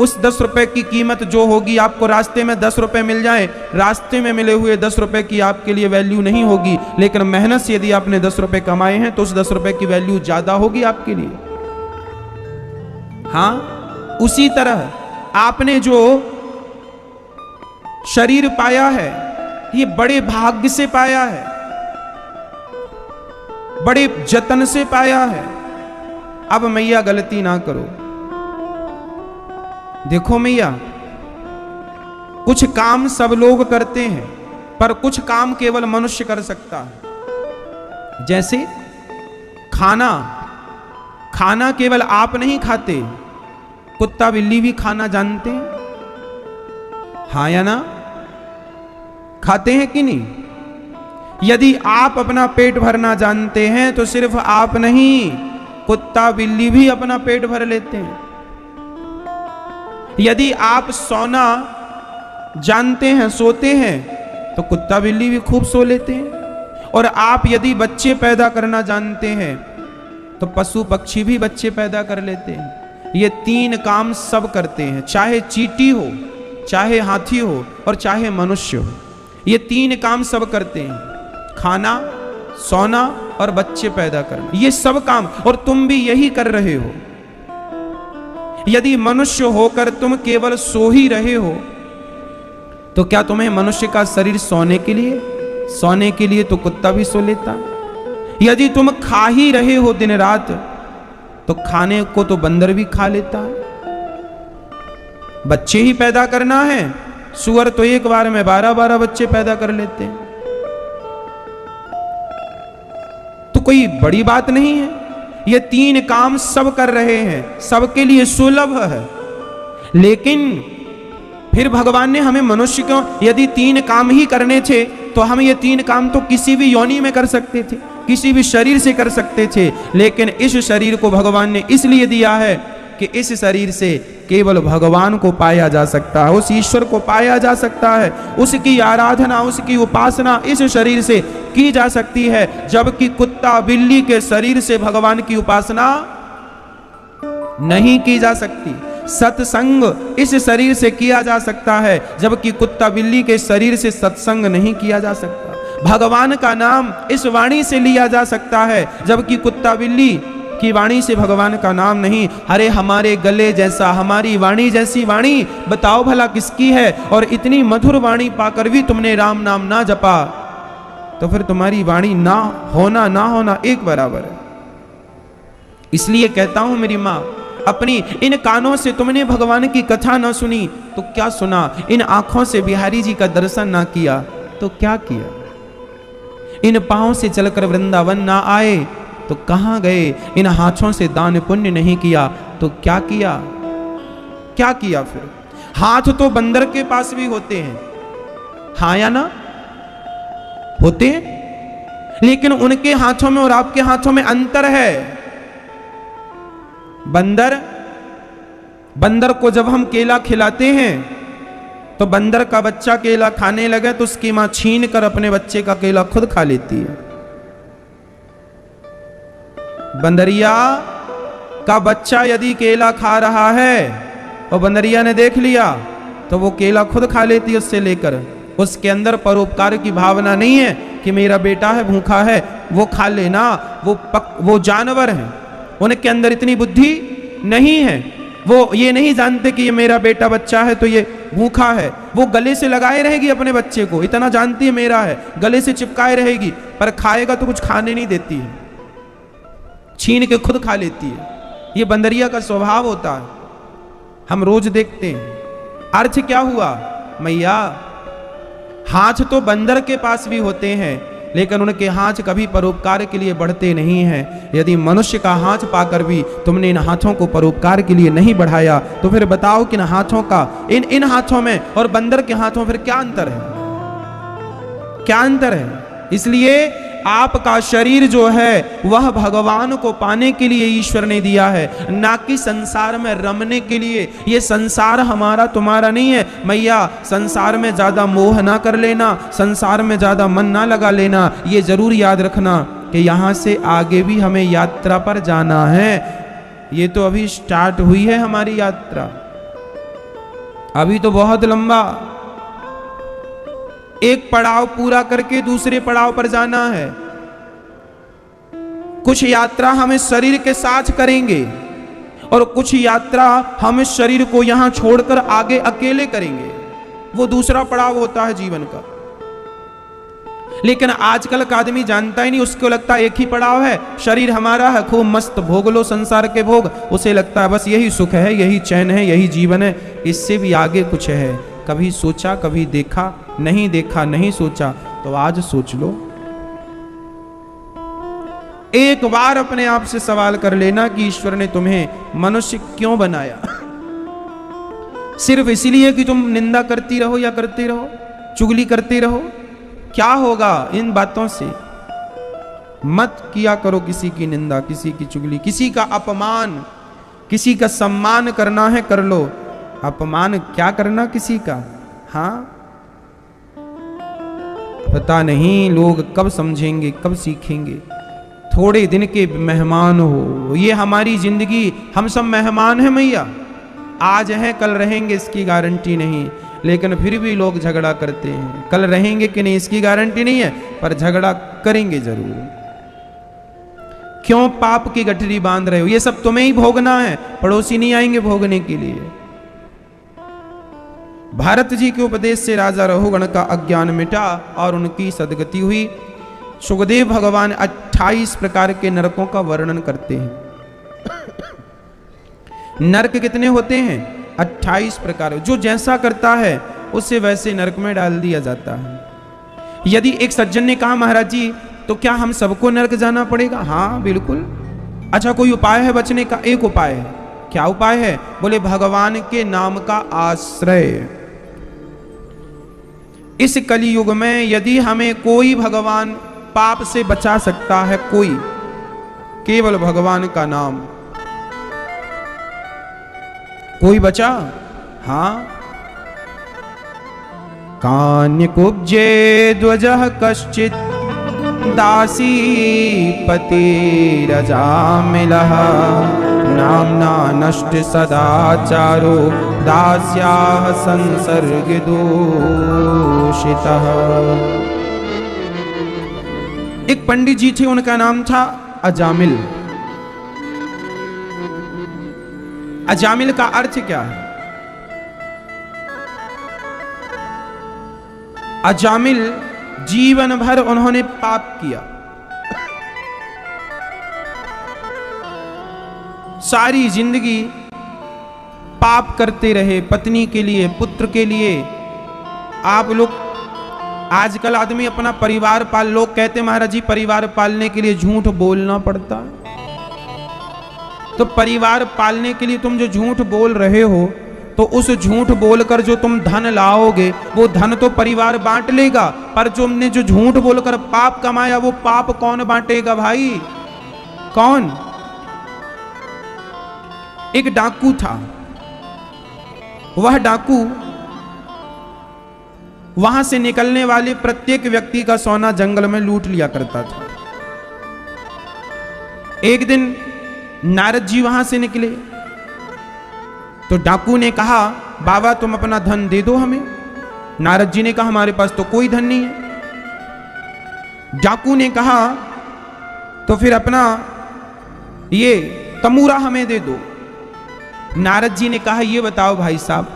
उस 10 रुपए की कीमत जो होगी, आपको रास्ते में 10 रुपए मिल जाए, रास्ते में मिले हुए 10 रुपए की आपके लिए वैल्यू नहीं होगी, लेकिन मेहनत से यदि आपने 10 रुपए कमाए हैं तो उस 10 रुपए की वैल्यू ज्यादा होगी आपके लिए। हाँ, उसी तरह आपने जो शरीर पाया है, ये बड़े भाग्य से पाया है, बड़े जतन से पाया है। अब मैया गलती ना करो। देखो मैया, कुछ काम सब लोग करते हैं, पर कुछ काम केवल मनुष्य कर सकता है। जैसे खाना, खाना केवल आप नहीं खाते, कुत्ता बिल्ली भी खाना जानते हैं। हाँ या ना? खाते हैं कि नहीं? यदि आप अपना पेट भरना जानते हैं तो सिर्फ आप नहीं, कुत्ता बिल्ली भी अपना पेट भर लेते हैं। यदि आप सोना जानते हैं, सोते हैं, तो कुत्ता बिल्ली भी खूब सो लेते हैं। और आप यदि बच्चे पैदा करना जानते हैं तो पशु पक्षी भी बच्चे पैदा कर लेते हैं। ये 3 काम सब करते हैं, चाहे चींटी हो, चाहे हाथी हो और चाहे मनुष्य हो। ये 3 काम सब करते हैं, खाना, सोना और बच्चे पैदा करना, ये सब काम। और तुम भी यही कर रहे हो। यदि मनुष्य होकर तुम केवल सो ही रहे हो तो क्या तुम्हें मनुष्य का शरीर सोने के लिए? सोने के लिए तो कुत्ता भी सो लेता। यदि तुम खा ही रहे हो दिन रात तो खाने को तो बंदर भी खा लेता है। बच्चे ही पैदा करना है, सुअर तो एक बार में 12-12 बच्चे पैदा कर लेते हैं। तो कोई बड़ी बात नहीं है। ये 3 काम सब कर रहे हैं, सबके लिए सुलभ है। लेकिन फिर भगवान ने हमें मनुष्य क्यों, यदि 3 काम ही करने थे तो हम ये 3 काम तो किसी भी योनि में कर सकते थे, किसी भी शरीर से कर सकते थे। लेकिन इस शरीर को भगवान ने इसलिए दिया है कि इस शरीर से केवल भगवान को पाया जा सकता है, उस ईश्वर को पाया जा सकता है, उसकी आराधना, उसकी उपासना इस शरीर से की जा सकती है। जबकि कुत्ता बिल्ली के शरीर से भगवान की उपासना नहीं की जा सकती। सत्संग इस शरीर से किया जा सकता है, जबकि कुत्ता बिल्ली के शरीर से सत्संग नहीं किया जा सकता। भगवान का नाम इस वाणी से लिया जा सकता है, जबकि कुत्ता बिल्ली की वाणी से भगवान का नाम नहीं। अरे हमारे गले जैसा, हमारी वाणी जैसी वाणी बताओ भला किसकी है? और इतनी मधुर वाणी पाकर भी तुमने राम नाम ना जपा, तो फिर तुम्हारी वाणी ना होना एक बराबर है। इसलिए कहता हूं मेरी मां, अपनी इन कानों से तुमने भगवान की कथा ना सुनी तो क्या सुना? इन आंखों से बिहारी जी का दर्शन ना किया तो क्या किया? इन पांवों से चलकर वृंदावन ना आए तो कहां गए? इन हाथों से दान पुण्य नहीं किया तो क्या किया? क्या किया? फिर हाथ तो बंदर के पास भी होते हैं, हाँ या ना? होते हैं, लेकिन उनके हाथों में और आपके हाथों में अंतर है। बंदर को जब हम केला खिलाते हैं तो बंदर का बच्चा केला खाने लगे तो उसकी मां छीन कर अपने बच्चे का केला खुद खा लेती है। बंदरिया का बच्चा यदि केला खा रहा है और बंदरिया ने देख लिया तो वो केला खुद खा लेती है उससे लेकर। उसके अंदर परोपकार की भावना नहीं है कि मेरा बेटा है भूखा है वो खा लेना, वो जानवर है, उनके अंदर इतनी बुद्धि नहीं है। वो ये नहीं जानते कि ये मेरा बेटा बच्चा है तो ये भूखा है। वो गले से लगाए रहेगी अपने बच्चे को, इतना जानती है मेरा है, गले से चिपकाए रहेगी, पर खाएगा तो कुछ खाने नहीं देती है, छीन के खुद खा लेती है। ये बंदरिया का स्वभाव होता है, हम रोज देखते हैं। अर्थ क्या हुआ मैया? हाथ तो बंदर के पास भी होते हैं, लेकिन उनके हाथ कभी परोपकार के लिए बढ़ते नहीं हैं। यदि मनुष्य का हाथ पाकर भी तुमने इन हाथों को परोपकार के लिए नहीं बढ़ाया तो फिर बताओ कि इन हाथों का, इन हाथों में और बंदर के हाथों फिर क्या अंतर है? क्या अंतर है? इसलिए आपका शरीर जो है वह भगवान को पाने के लिए ईश्वर ने दिया है, ना कि संसार में रमने के लिए। ये संसार हमारा तुम्हारा नहीं है मैया। संसार में ज्यादा मोह ना कर लेना, संसार में ज्यादा मन ना लगा लेना। ये जरूर याद रखना कि यहां से आगे भी हमें यात्रा पर जाना है। ये तो अभी स्टार्ट हुई है हमारी यात्रा, अभी तो बहुत लंबा, एक पड़ाव पूरा करके दूसरे पड़ाव पर जाना है। कुछ यात्रा हम इस शरीर के साथ करेंगे और कुछ यात्रा हम इस शरीर को यहां छोड़कर आगे अकेले करेंगे। वो दूसरा पड़ाव होता है जीवन का। लेकिन आजकल का आदमी जानता ही नहीं, उसको लगता है एक ही पड़ाव है, शरीर हमारा है, खूब मस्त भोग लो संसार के भोग। उसे लगता है बस यही सुख है, यही चैन है, यही जीवन है, इससे भी आगे कुछ है। कभी सोचा, कभी देखा, नहीं देखा, नहीं सोचा, तो आज सोच लो। एक बार अपने आप से सवाल कर लेना कि ईश्वर ने तुम्हें मनुष्य क्यों बनाया? सिर्फ इसलिए कि तुम निंदा करती रहो या करते रहो, चुगली करते रहो? क्या होगा इन बातों से? मत किया करो किसी की निंदा, किसी की चुगली, किसी का अपमान। किसी का सम्मान करना है कर लो, अपमान क्या करना किसी का? हाँ, पता नहीं लोग कब समझेंगे, कब सीखेंगे। थोड़े दिन के मेहमान हो, ये हमारी जिंदगी, हम सब मेहमान हैं मैया। आज हैं कल रहेंगे इसकी गारंटी नहीं, लेकिन फिर भी लोग झगड़ा करते हैं। कल रहेंगे कि नहीं इसकी गारंटी नहीं है, पर झगड़ा करेंगे जरूर। क्यों पाप की गठरी बांध रहे हो? ये सब तुम्हें ही भोगना है, पड़ोसी नहीं आएंगे भोगने के लिए। भारत जी के उपदेश से राजा रघुगण का अज्ञान मिटा और उनकी सदगति हुई। सुखदेव भगवान 28 प्रकार के नरकों का वर्णन करते हैं। नरक कितने होते हैं? 28 प्रकार। जो जैसा करता है उसे वैसे नरक में डाल दिया जाता है। यदि एक सज्जन ने कहा महाराज जी तो क्या हम सबको नरक जाना पड़ेगा? हाँ बिल्कुल। अच्छा कोई उपाय है बचने का? एक उपाय है। क्या उपाय है? बोले भगवान के नाम का आश्रय। इस कलियुग में यदि हमें कोई भगवान पाप से बचा सकता है, कोई, केवल भगवान का नाम। कोई बचा? हाँ। कान्य कुब्जे ध्वजः कश्चित दासी पति रजामिलः नाम्ना नष्ट सदाचारो दास्याः संसर्ग दूषितः। एक पंडित जी थे, उनका नाम था अजामिल। अजामिल का अर्थ क्या है? अजामिल जीवन भर उन्होंने पाप किया, सारी जिंदगी पाप करते रहे, पत्नी के लिए, पुत्र के लिए। आप लोग आजकल आदमी अपना परिवार पाल, लोग कहते महाराज जी परिवार पालने के लिए झूठ बोलना पड़ता है। तो परिवार पालने के लिए तुम जो झूठ बोल रहे हो, तो उस झूठ बोलकर जो तुम धन लाओगे वो धन तो परिवार बांट लेगा, पर तुमने जो झूठ बोलकर पाप कमाया वो पाप कौन बांटेगा भाई? कौन? एक डाकू था। वह डाकू वहां से निकलने वाले प्रत्येक व्यक्ति का सोना जंगल में लूट लिया करता था। एक दिन नारद जी वहां से निकले तो डाकू ने कहा बाबा तुम अपना धन दे दो हमें। नारद जी ने कहा हमारे पास तो कोई धन नहीं है। डाकू ने कहा तो फिर अपना ये तमूरा हमें दे दो। नारद जी ने कहा ये बताओ भाई साहब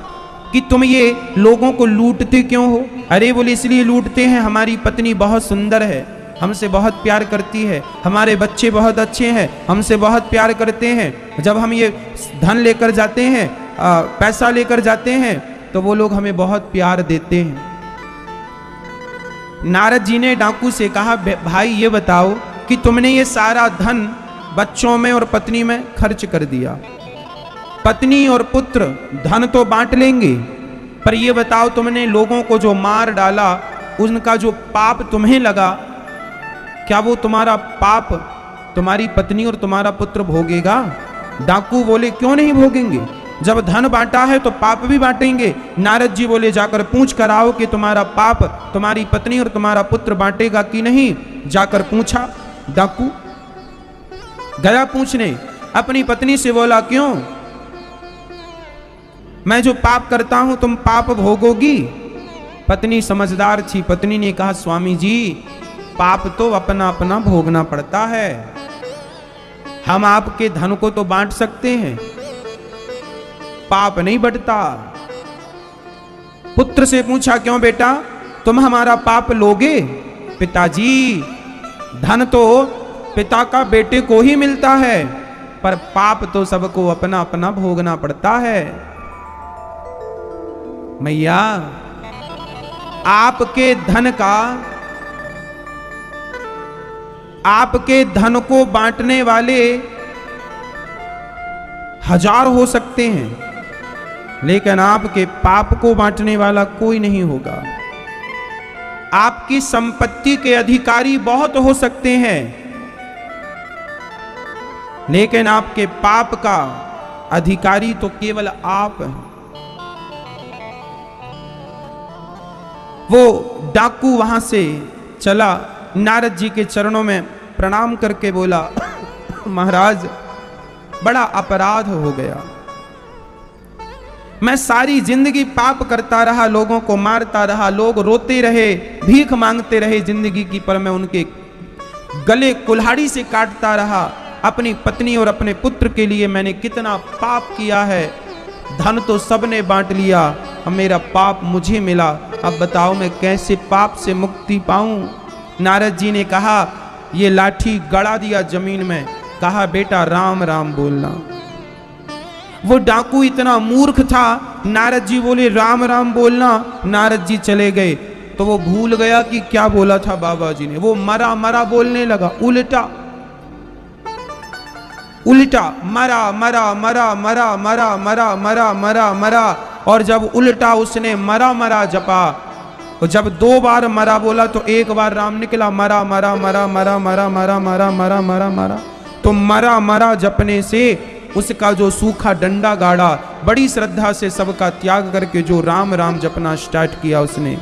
कि तुम ये लोगों को लूटते क्यों हो? अरे बोले इसलिए लूटते हैं, हमारी पत्नी बहुत सुंदर है, हमसे बहुत प्यार करती है, हमारे बच्चे बहुत अच्छे हैं, हमसे बहुत प्यार करते हैं। जब हम ये धन लेकर जाते हैं, पैसा लेकर जाते हैं, तो वो लोग हमें बहुत प्यार देते हैं। नारद जी ने डाकू से कहा भाई ये बताओ कि तुमने ये सारा धन बच्चों में और पत्नी में खर्च कर दिया। पत्नी और पुत्र धन तो बांट लेंगे, पर ये बताओ तुमने लोगों को जो मार डाला उनका जो पाप तुम्हें लगा, क्या वो तुम्हारा पाप तुम्हारी पत्नी और तुम्हारा पुत्र भोगेगा? डाकू बोले क्यों नहीं भोगेंगे, जब धन बांटा है तो पाप भी बांटेंगे। नारद जी बोले जाकर पूछ कर आओ कि तुम्हारा पाप तुम्हारी पत्नी और तुम्हारा पुत्र बांटेगा कि नहीं। जाकर पूछा, डाकू गया पूछने, अपनी पत्नी से बोला क्यों मैं जो पाप करता हूं तुम पाप भोगोगी। पत्नी समझदार थी, पत्नी ने कहा स्वामी जी पाप तो अपना अपना भोगना पड़ता है, हम आपके धन को तो बांट सकते हैं, पाप नहीं बढ़ता। पुत्र से पूछा क्यों बेटा तुम हमारा पाप लोगे? पिताजी धन तो पिता का बेटे को ही मिलता है, पर पाप तो सबको अपना अपना भोगना पड़ता है। मैया आपके धन को बांटने वाले हजार हो सकते हैं, लेकिन आपके पाप को बांटने वाला कोई नहीं होगा। आपकी संपत्ति के अधिकारी बहुत हो सकते हैं, लेकिन आपके पाप का अधिकारी तो केवल आप हैं। वो डाकू वहां से चला, नारद जी के चरणों में प्रणाम करके बोला महाराज बड़ा अपराध हो गया, मैं सारी जिंदगी पाप करता रहा, लोगों को मारता रहा, लोग रोते रहे, भीख मांगते रहे जिंदगी की, पर मैं उनके गले कुल्हाड़ी से काटता रहा। अपनी पत्नी और अपने पुत्र के लिए मैंने कितना पाप किया है, धन तो सबने बांट लिया, अब मेरा पाप मुझे मिला, अब बताओ मैं कैसे पाप से मुक्ति पाऊं? नारद जी ने कहा ये लाठी गड़ा दिया जमीन में, कहा बेटा राम राम बोलना। वो डाकू इतना मूर्ख था, नारद जी बोले राम राम बोलना, नारद जी चले गए तो वो भूल गया कि क्या बोला था बाबा जी ने, वो मरा मरा बोलने लगा, उल्टा उल्टा मरा मरा मरा मरा मरा मरा मरा मरा मरा। और जब उल्टा उसने मरा मरा जपा, और जब 2 बार मरा बोला तो 1 बार राम निकला, मरा मरा मरा मरा मरा मरा मरा मरा मरा मरा। तो मरा मरा जपने से उसका जो सूखा डंडा गाड़ा, बड़ी श्रद्धा से सबका त्याग करके जो राम राम जपना स्टार्ट किया, उसने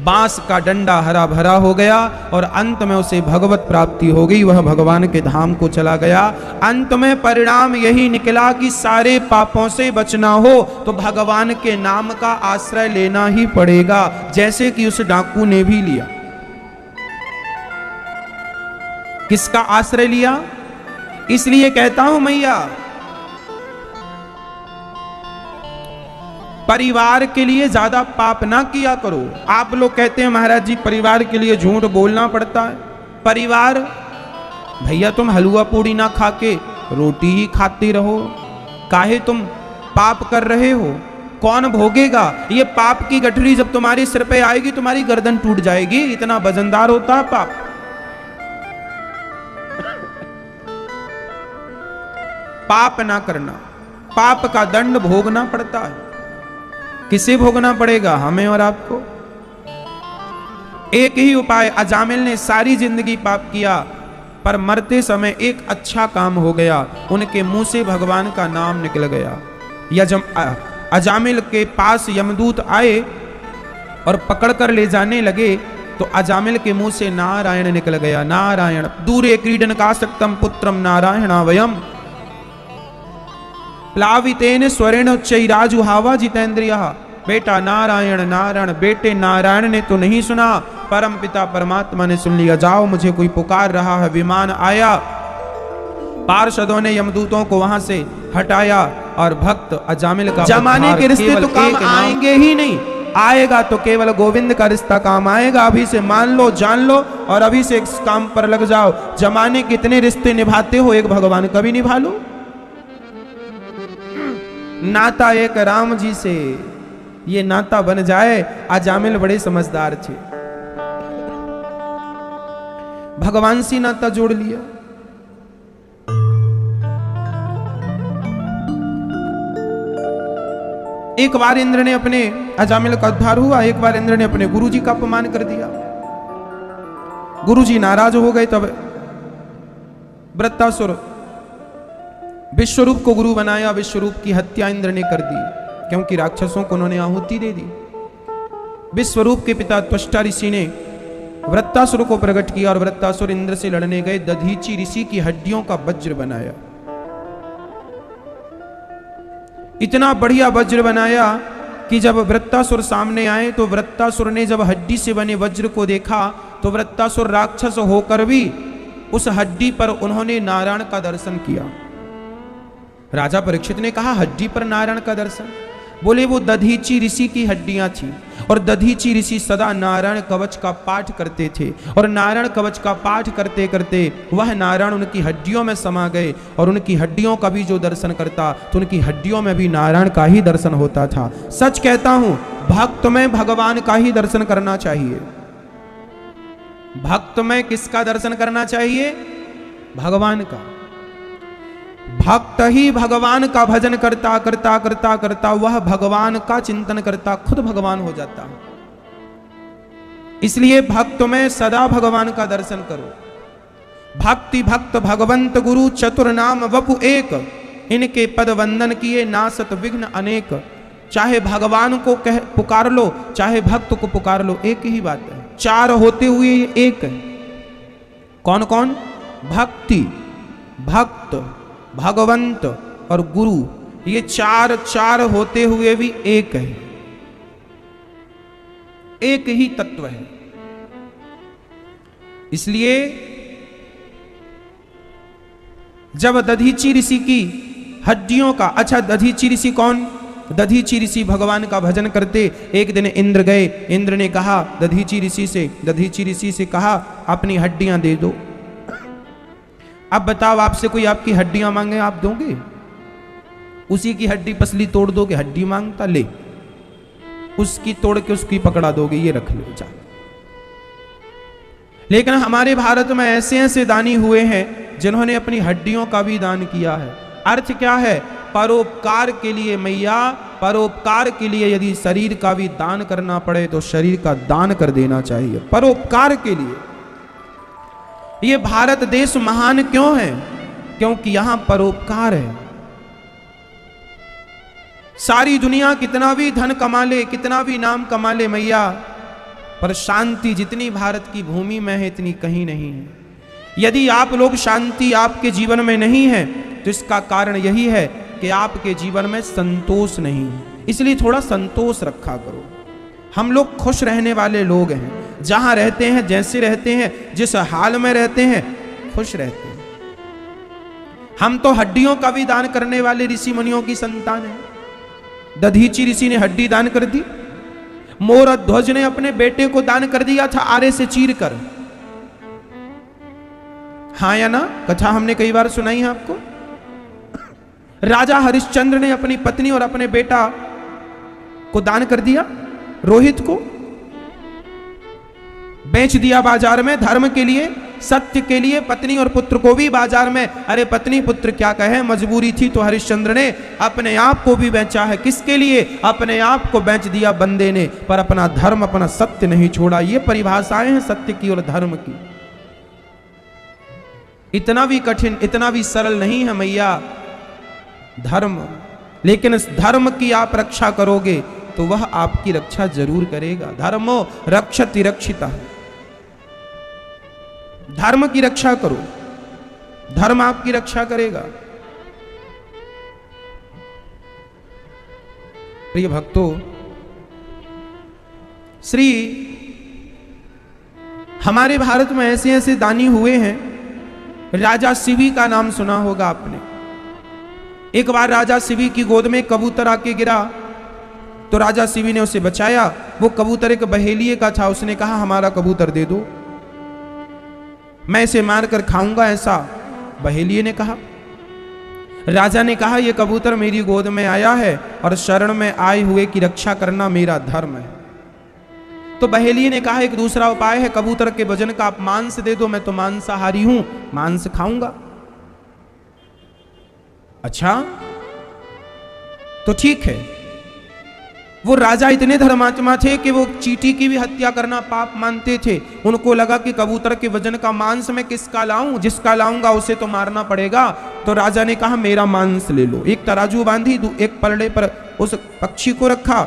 बांस का डंडा हरा भरा हो गया और अंत में उसे भगवत प्राप्ति हो गई, वह भगवान के धाम को चला गया। अंत में परिणाम यही निकला कि सारे पापों से बचना हो तो भगवान के नाम का आश्रय लेना ही पड़ेगा, जैसे कि उस डाकू ने भी लिया। किसका आश्रय लिया? इसलिए कहता हूं मैया परिवार के लिए ज्यादा पाप ना किया करो। आप लोग कहते हैं महाराज जी परिवार के लिए झूठ बोलना पड़ता है। परिवार भैया तुम हलवा पूड़ी ना खा के रोटी ही खाते रहो, काहे तुम पाप कर रहे हो? कौन भोगेगा? ये पाप की गठरी जब तुम्हारे सिर पे आएगी तुम्हारी गर्दन टूट जाएगी, इतना वजनदार होता है पाप। पाप ना करना, पाप का दंड भोगना पड़ता है। किसे भोगना पड़ेगा? हमें और आपको। एक ही उपाय, अजामिल ने सारी जिंदगी पाप किया पर मरते समय एक अच्छा काम हो गया, उनके मुंह से भगवान का नाम निकल गया। अजामिल के पास यमदूत आए और पकड़कर ले जाने लगे तो अजामिल के मुंह से नारायण निकल गया। नारायण दूरे क्रीडन कासक्तम पुत्रम नारायणावयम प्लावितेन स्वरेण उच्चैराजुहावा जितेंद्रिय। बेटा नारायण नारायण, बेटे नारायण ने तो नहीं सुना, परम पिता परमात्मा ने सुन लिया। जाओ मुझे कोई पुकार रहा है। विमान आया, पार्षदों ने यमदूतों को वहां से हटाया और भक्त अजामिल का जमाने के रिश्ते तो काम आएंगे ही नहीं, आएगा तो केवल गोविंद का रिश्ता काम आएगा। अभी से मान लो, जान लो और अभी से इस काम पर लग जाओ। जमाने कितने रिश्ते निभाते हो, एक भगवान कभी निभा लो। नाता एक राम जी से, ये नाता बन जाए। अजामिल बड़े समझदार थे, भगवान से नाता जोड़ लिया। एक बार इंद्र ने अपने, अजामिल का उद्धार हुआ, एक बार इंद्र ने अपने गुरुजी का अपमान कर दिया। गुरुजी नाराज हो गए। तब वृत्तासुर विश्वरूप को गुरु बनाया। विश्वरूप की हत्या इंद्र ने कर दी क्योंकि राक्षसों को उन्होंने आहुति दे दी। विश्वरूप के पिता त्वष्टा ऋषि ने वृत्तासुर को प्रकट किया और वृत्तासुर इंद्र से लड़ने गए। दधीची ऋषि की हड्डियों का वज्र बनाया। इतना बढ़िया वज्र बनाया कि जब वृत्तासुर सामने आए तो वृत्तासुर ने जब हड्डी से बने वज्र को देखा तो वृत्तासुर राक्षस होकर भी उस हड्डी पर उन्होंने नारायण का दर्शन किया। राजा परीक्षित ने कहा, हड्डी पर नारायण का दर्शन? बोले, वो दधीची ऋषि की हड्डियां थी और दधीची ऋषि सदा नारायण कवच का पाठ करते थे और नारायण कवच का पाठ करते करते वह नारायण उनकी हड्डियों में समा गए और उनकी हड्डियों का भी जो दर्शन करता तो उनकी हड्डियों में भी नारायण का ही दर्शन होता था। सच कहता हूं, भक्त में भगवान का ही दर्शन करना चाहिए। भक्त में किसका दर्शन करना चाहिए? भगवान का। भक्त ही भगवान का भजन करता करता करता करता वह भगवान का चिंतन करता खुद भगवान हो जाता। इसलिए भक्त में सदा भगवान का दर्शन करो। भक्ति भक्त भगवंत गुरु चतुर नाम वपु एक, इनके पद वंदन किए नासत विघ्न अनेक। चाहे भगवान को पुकार लो चाहे भक्त को पुकार लो, एक ही बात है। चार होते हुए एक है। कौन कौन? भक्ति, भक्त, भगवंत और गुरु, ये चार चार होते हुए भी एक है, एक ही तत्व है। इसलिए जब दधीची ऋषि की हड्डियों का, अच्छा दधीची ऋषि कौन? दधीची ऋषि भगवान का भजन करते। एक दिन इंद्र गए, इंद्र ने कहा दधीची ऋषि से कहा अपनी हड्डियां दे दो। अब बताओ, आपसे कोई आपकी हड्डियां मांगे, आप दोगे? उसी की हड्डी पसली तोड़ दोगे? हड्डी मांगता, ले उसकी तोड़ के उसकी पकड़ा दोगे, ये रख लो जा। लेकिन हमारे भारत में ऐसे ऐसे दानी हुए हैं जिन्होंने अपनी हड्डियों का भी दान किया है। अर्थ क्या है? परोपकार के लिए मैया, परोपकार के लिए यदि शरीर का भी दान करना पड़े तो शरीर का दान कर देना चाहिए, परोपकार के लिए। ये भारत देश महान क्यों है? क्योंकि यहां परोपकार है। सारी दुनिया कितना भी धन कमा ले, कितना भी नाम कमा ले मैया, पर शांति जितनी भारत की भूमि में है इतनी कहीं नहीं है। यदि आप लोग शांति आपके जीवन में नहीं है तो इसका कारण यही है कि आपके जीवन में संतोष नहीं है। इसलिए थोड़ा संतोष रखा करो। हम लोग खुश रहने वाले लोग हैं, जहां रहते हैं, जैसे रहते हैं, जिस हाल में रहते हैं, खुश रहते हैं। हम तो हड्डियों का भी दान करने वाले ऋषि मुनियों की संतान है। दधीची ऋषि ने हड्डी दान कर दी। मोर ध्वज ने अपने बेटे को दान कर दिया था आरे से चीर कर। हाँ या ना? कथा हमने कई बार सुनाई है आपको। राजा हरिश्चंद्र ने अपनी पत्नी और अपने बेटा को दान कर दिया, रोहित को बेच दिया बाजार में धर्म के लिए, सत्य के लिए। पत्नी और पुत्र को भी बाजार में, अरे पत्नी पुत्र क्या कहे, मजबूरी थी तो हरिश्चंद्र ने अपने आप को भी बेचा है। किसके लिए? अपने आप को बेच दिया बंदे ने, पर अपना धर्म, अपना सत्य नहीं छोड़ा। ये परिभाषाएं हैं सत्य की और धर्म की। इतना भी कठिन, इतना भी सरल नहीं है मैया धर्म। लेकिन इस धर्म की आप रक्षा करोगे तो वह आपकी रक्षा जरूर करेगा। धर्मो रक्षति रक्षिता। धर्म की रक्षा करो, धर्म आपकी रक्षा करेगा। प्रिय भक्तों, श्री हमारे भारत में ऐसे ऐसे दानी हुए हैं। राजा शिवी का नाम सुना होगा आपने। एक बार राजा शिवी की गोद में कबूतर आके गिरा तो राजा शिवी ने उसे बचाया। वो कबूतर एक बहेलिए का था। उसने कहा हमारा कबूतर दे दो, मैं इसे मारकर खाऊंगा, ऐसा बहेलिए ने कहा। राजा ने कहा ये कबूतर मेरी गोद में आया है और शरण में आए हुए की रक्षा करना मेरा धर्म है। तो बहेलिए ने कहा एक दूसरा उपाय है, कबूतर के वजन का आप मांस दे दो, मैं तो मांसाहारी हूं, मांस खाऊंगा। अच्छा तो ठीक है। वो राजा इतने धर्मात्मा थे कि वो चींटी की भी हत्या करना पाप मानते थे। उनको लगा कि कबूतर के वजन का मांस मैं किसका लाऊं, जिसका लाऊंगा उसे तो मारना पड़ेगा। तो राजा ने कहा मेरा मांस ले लो। एक तराजू बांधी, एक पलड़े पर उस पक्षी को रखा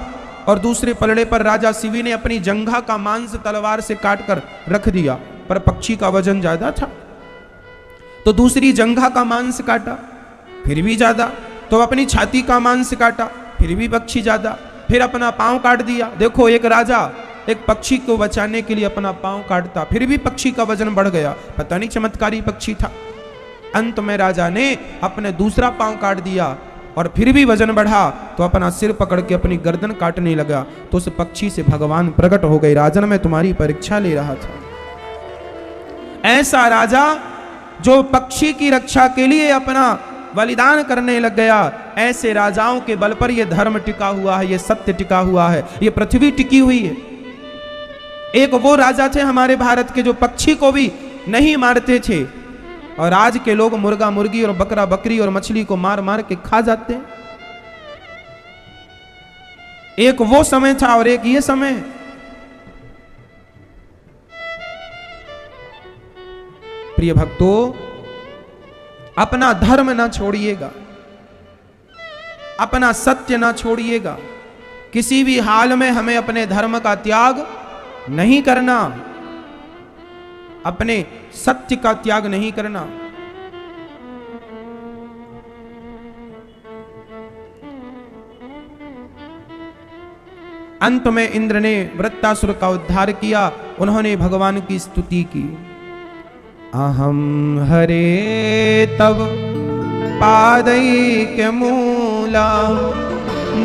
और दूसरे पलड़े पर राजा शिवी ने अपनी जंघा का मांस तलवार से काट कर रख दिया, पर पक्षी का वजन ज्यादा था। तो दूसरी जंघा का मांस काटा, फिर भी ज्यादा। तो अपनी छाती का मांस काटा, फिर भी पक्षी ज्यादा, फिर अपना पांव काट दिया। देखो एक राजा एक पक्षी को बचाने के लिए अपना पांव काटता, फिर भी पक्षी का वजन बढ़ गया, पता नहीं चमत्कारी पक्षी था। अंत में राजा ने अपने दूसरा पांव काट दिया और फिर भी वजन बढ़ा, तो अपना सिर पकड़ के अपनी गर्दन काटने लगा। तो उस पक्षी से भगवान प्रकट हो गए, राजन मैं तुम्हारी परीक्षा ले रहा था। ऐसा राजा जो पक्षी की रक्षा के लिए अपना बलिदान करने लग गया, ऐसे राजाओं के बल पर यह धर्म टिका हुआ है, यह सत्य टिका हुआ है, यह पृथ्वी टिकी हुई है। एक वो राजा थे हमारे भारत के जो पक्षी को भी नहीं मारते थे, और आज के लोग मुर्गा मुर्गी और बकरा बकरी और मछली को मार मार के खा जाते हैं। एक वो समय था और एक ये समय। प्रिय भक्तों, अपना धर्म ना छोड़िएगा, अपना सत्य ना छोड़िएगा। किसी भी हाल में हमें अपने धर्म का त्याग नहीं करना, अपने सत्य का त्याग नहीं करना। अंत में इंद्र ने वृत्तासुर का उद्धार किया, उन्होंने भगवान की स्तुति की। अहम हरे तव पादैक्य मूला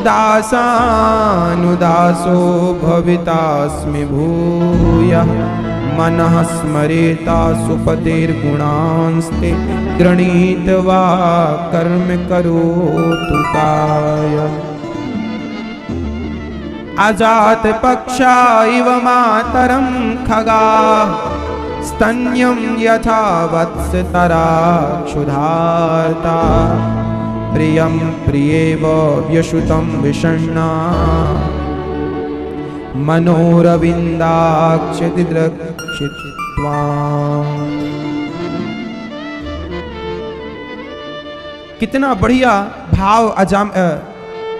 दासानुदासो भवितास्मि भूयः मनः स्मरेता सुपतेर्गुणांस्ते गृणीत्वा कर्म करोतु कायम्। अजात पक्षा इव मातरं खगा स्तन्यं यथा वत्सतरा क्षुधार्ता प्रियं प्रियेव व्यशुतं विषण्णा मनोरविन्दाक्षतिद्रक्षित्वा। कितना बढ़िया भाव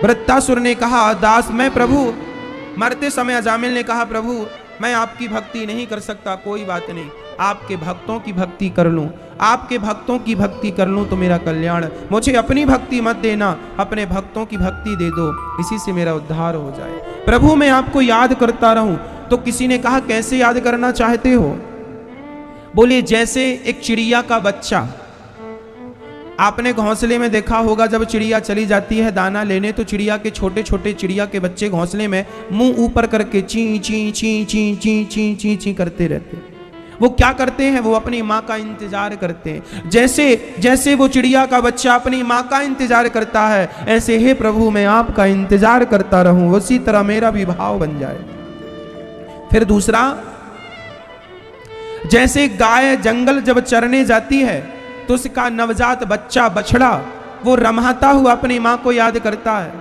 वृत्तासुर ने कहा, दास मैं प्रभु, मरते समय अजामिल ने कहा प्रभु मैं आपकी भक्ति नहीं कर सकता, कोई बात नहीं, आपके भक्तों की भक्ति कर लूं, आपके भक्तों की भक्ति कर लूं तो मेरा कल्याण, मुझे अपनी भक्ति मत देना, अपने भक्तों की भक्ति दे दो, इसी से मेरा उद्धार हो जाए। प्रभु मैं आपको याद करता रहूं। तो किसी ने कहा कैसे याद करना चाहते हो? बोले जैसे एक चिड़िया का बच्चा, आपने घोंसले में देखा होगा जब चिड़िया चली जाती है दाना लेने, तो चिड़िया के छोटे छोटे चिड़िया के बच्चे घोंसले में मुंह ऊपर करके ची ची ची ची ची ची ची ची करते रहते हैं। वो क्या करते हैं? वो अपनी माँ का इंतजार करते हैं। जैसे जैसे वो चिड़िया का बच्चा अपनी माँ का इंतजार करता है, ऐसे हे प्रभु मैं आपका इंतजार करता रहूं, उसी तरह मेरा भी भाव बन जाए। फिर दूसरा, जैसे गाय जंगल जब चरने जाती है तो उसका नवजात बच्चा बछड़ा वो रमाता हुआ अपनी माँ को याद करता है।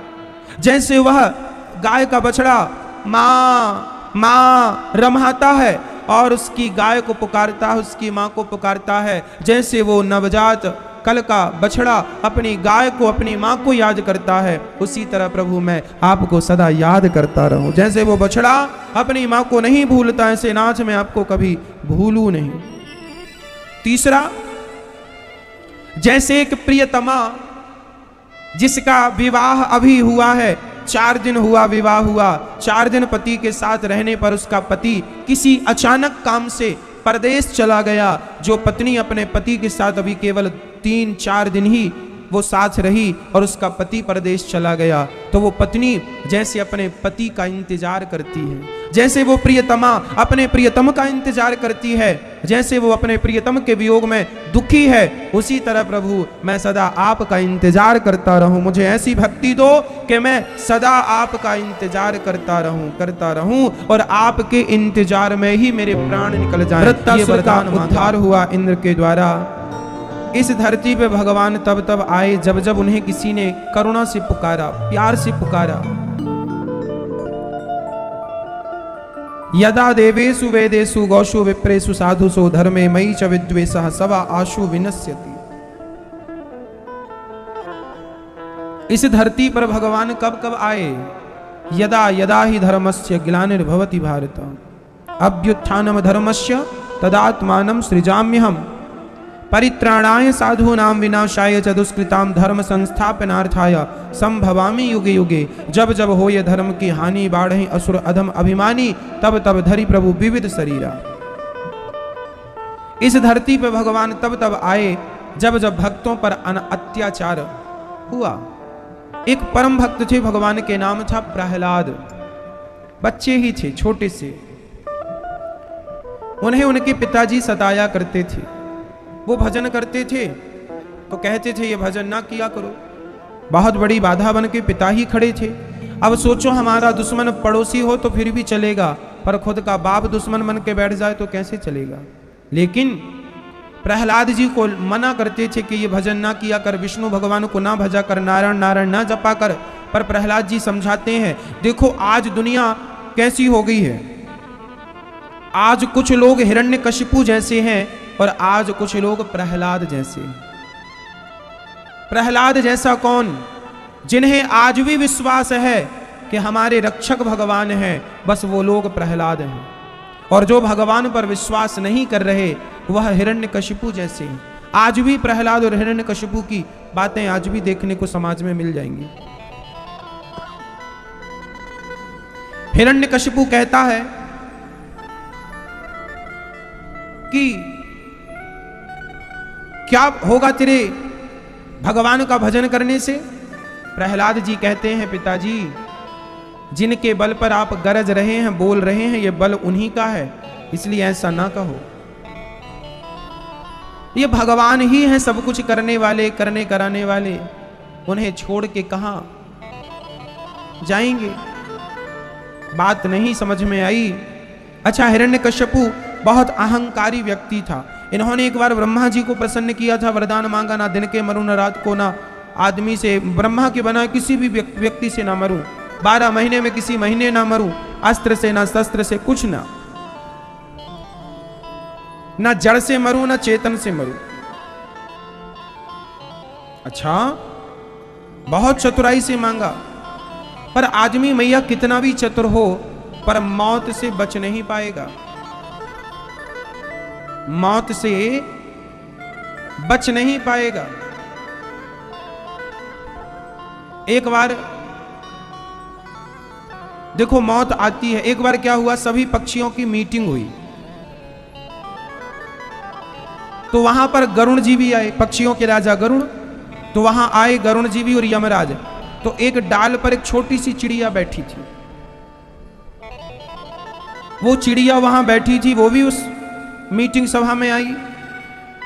जैसे वह गाय का बछड़ा माँ माँ रमाता है और उसकी गाय को पुकारता है, उसकी माँ को पुकारता है, जैसे वो नवजात कल का बछड़ा अपनी गाय को अपनी माँ को याद करता है, उसी तरह प्रभु मैं आपको सदा याद करता रहूं। जैसे वो बछड़ा अपनी माँ को नहीं भूलता, ऐसे नाथ मैं आपको कभी भूलूं नहीं। तीसरा, जैसे एक प्रियतमा जिसका विवाह अभी हुआ है, 4 दिन हुआ विवाह हुआ, 4 दिन पति के साथ रहने पर उसका पति किसी अचानक काम से परदेश चला गया। जो पत्नी अपने पति के साथ अभी केवल 3-4 दिन ही वो साथ रही और उसका पति परदेश चला गया, तो वो पत्नी जैसे अपने पति का इंतजार करती है, जैसे वो प्रियतमा अपने प्रियतम का इंतजार करती है, जैसे वो अपने प्रियतम के वियोग में दुखी है, उसी तरह प्रभु मैं सदा आपका इंतजार करता रहूं। मुझे ऐसी भक्ति दो कि मैं सदा आपका इंतजार करता रहूं और आपके इंतजार में ही मेरे प्राण निकल जाएं। ये वरदान उद्धार हुआ इंद्र के द्वारा। इस धरती पे भगवान तब तब आए जब जब उन्हें किसी ने करुणा से पुकारा, प्यार से पुकारा। यदा देवेषु वेदेषु गौषु विप्रेषु साधुषु धर्मे मयि च विद्वेषः सवा आशु विनश्यति। इस धरती पर भगवान कब कब आए? यदा यदा ही धर्मस्य ग्लानिर्भवति भारत अभ्युत्थानम धर्मस्य तदात्मानं सृजाम्यहम्। परित्राणाय साधूनां विनाशाय च दुष्कृतां धर्म संस्थापनार्थाय संभवामि युगे युगे। जब जब हो ये धर्म की हानि बाढ़े असुर अधम अभिमानी, तब तब धरि प्रभु विविध शरीरा। इस धरती पे भगवान तब तब आए जब जब भक्तों पर अत्याचार हुआ। एक परम भक्त थे, भगवान के नाम था प्रहलाद। बच्चे ही थे, छोटे से। उन्हें उनके पिताजी सताया करते थे। वो भजन करते थे तो कहते थे ये भजन ना किया करो। बहुत बड़ी बाधा बन के पिता ही खड़े थे। अब सोचो हमारा दुश्मन पड़ोसी हो तो फिर भी चलेगा, पर खुद का बाप दुश्मन बन के बैठ जाए तो कैसे चलेगा। लेकिन प्रहलाद जी को मना करते थे कि ये भजन ना किया कर, विष्णु भगवान को ना भजा कर, नारायण नारायण ना जपा कर। पर प्रहलाद जी समझाते हैं, देखो आज दुनिया कैसी हो गई है। आज कुछ लोग हिरण्यकशिपु जैसे हैं और आज कुछ लोग प्रहलाद जैसे। प्रहलाद जैसा कौन? जिन्हें आज भी विश्वास है कि हमारे रक्षक भगवान हैं, बस वो लोग प्रहलाद हैं। और जो भगवान पर विश्वास नहीं कर रहे वह हिरण्यकशिपु जैसे हैं। आज भी प्रहलाद और हिरण्यकशिपु की बातें आज भी देखने को समाज में मिल जाएंगी। हिरण्यकशिपु कहता है कि क्या होगा तेरे भगवान का भजन करने से? प्रहलाद जी कहते हैं, पिताजी जिनके बल पर आप गरज रहे हैं, बोल रहे हैं, ये बल उन्हीं का है, इसलिए ऐसा ना कहो। ये भगवान ही हैं सब कुछ करने वाले, करने कराने वाले। उन्हें छोड़ के कहां जाएंगे? बात नहीं समझ में आई। अच्छा, हिरण्यकश्यपु बहुत अहंकारी व्यक्ति था। इन्होंने एक बार ब्रह्मा जी को प्रसन्न किया था, वरदान मांगा, ना दिन के मरूं, ना रात को, ना आदमी से, ब्रह्मा के बना किसी भी व्यक्ति से ना मरूं, 12 महीने में किसी महीने ना मरूं, अस्त्र से ना शस्त्र से, कुछ ना जड़ से मरूं, ना चेतन से मरूं। अच्छा, बहुत चतुराई से मांगा। पर आदमी मैया कितना भी चतुर हो, पर मौत से बच नहीं पाएगा। मौत से बच नहीं पाएगा। एक बार देखो मौत आती है। एक बार क्या हुआ, सभी पक्षियों की मीटिंग हुई तो वहां पर गरुण जी भी आए, पक्षियों के राजा गरुण। तो वहां आए गरुण जी भी और यमराज। तो एक डाल पर एक छोटी सी चिड़िया बैठी थी। वो चिड़िया वहां बैठी थी, वो भी उस मीटिंग सभा में आई।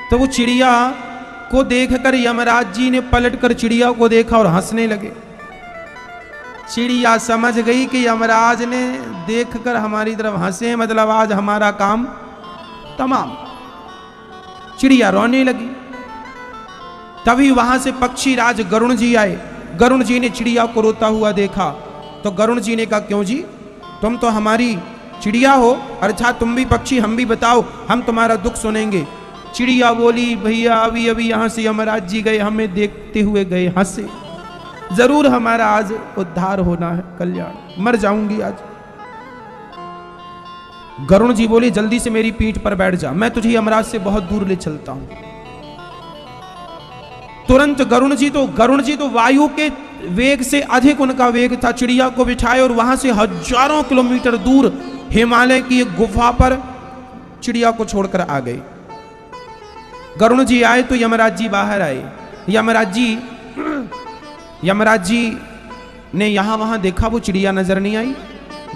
तो वो चिड़िया को देखकर यमराज जी ने पलटकर चिड़िया को देखा और हंसने लगे। चिड़िया समझ गई कि यमराज ने देखकर हमारी तरफ हंसे, मतलब आज हमारा काम तमाम। चिड़िया रोने लगी। तभी वहां से पक्षी राज गरुण जी आए। गरुण जी ने चिड़िया को रोता हुआ देखा तो गरुण जी ने कहा, क्यों जी, तुम तो हमारी चिड़िया हो, अर्थात तुम भी पक्षी, हम भी बताओ, हम तुम्हारा दुख सुनेंगे। चिड़िया बोली, भैया अभी अभी यहां से यमराज जी गए, हमें देखते हुए गए, हंसे, जरूर हमारा आज उद्धार होना है, कल्याण, मर जाऊंगी आज। गरुण जी बोले, जल्दी से मेरी पीठ पर बैठ जा, मैं तुझे यमराज से बहुत दूर ले चलता हूं। तुरंत गरुण जी तो वायु के वेग से अधिक उनका वेग था। चिड़िया को बिठाए और वहां से हजारों किलोमीटर दूर हिमालय की एक गुफा पर चिड़िया को छोड़कर आ गए। गरुण जी आए तो यमराज जी बाहर आए। यमराज जी ने यहां वहां देखा, वो चिड़िया नजर नहीं आई।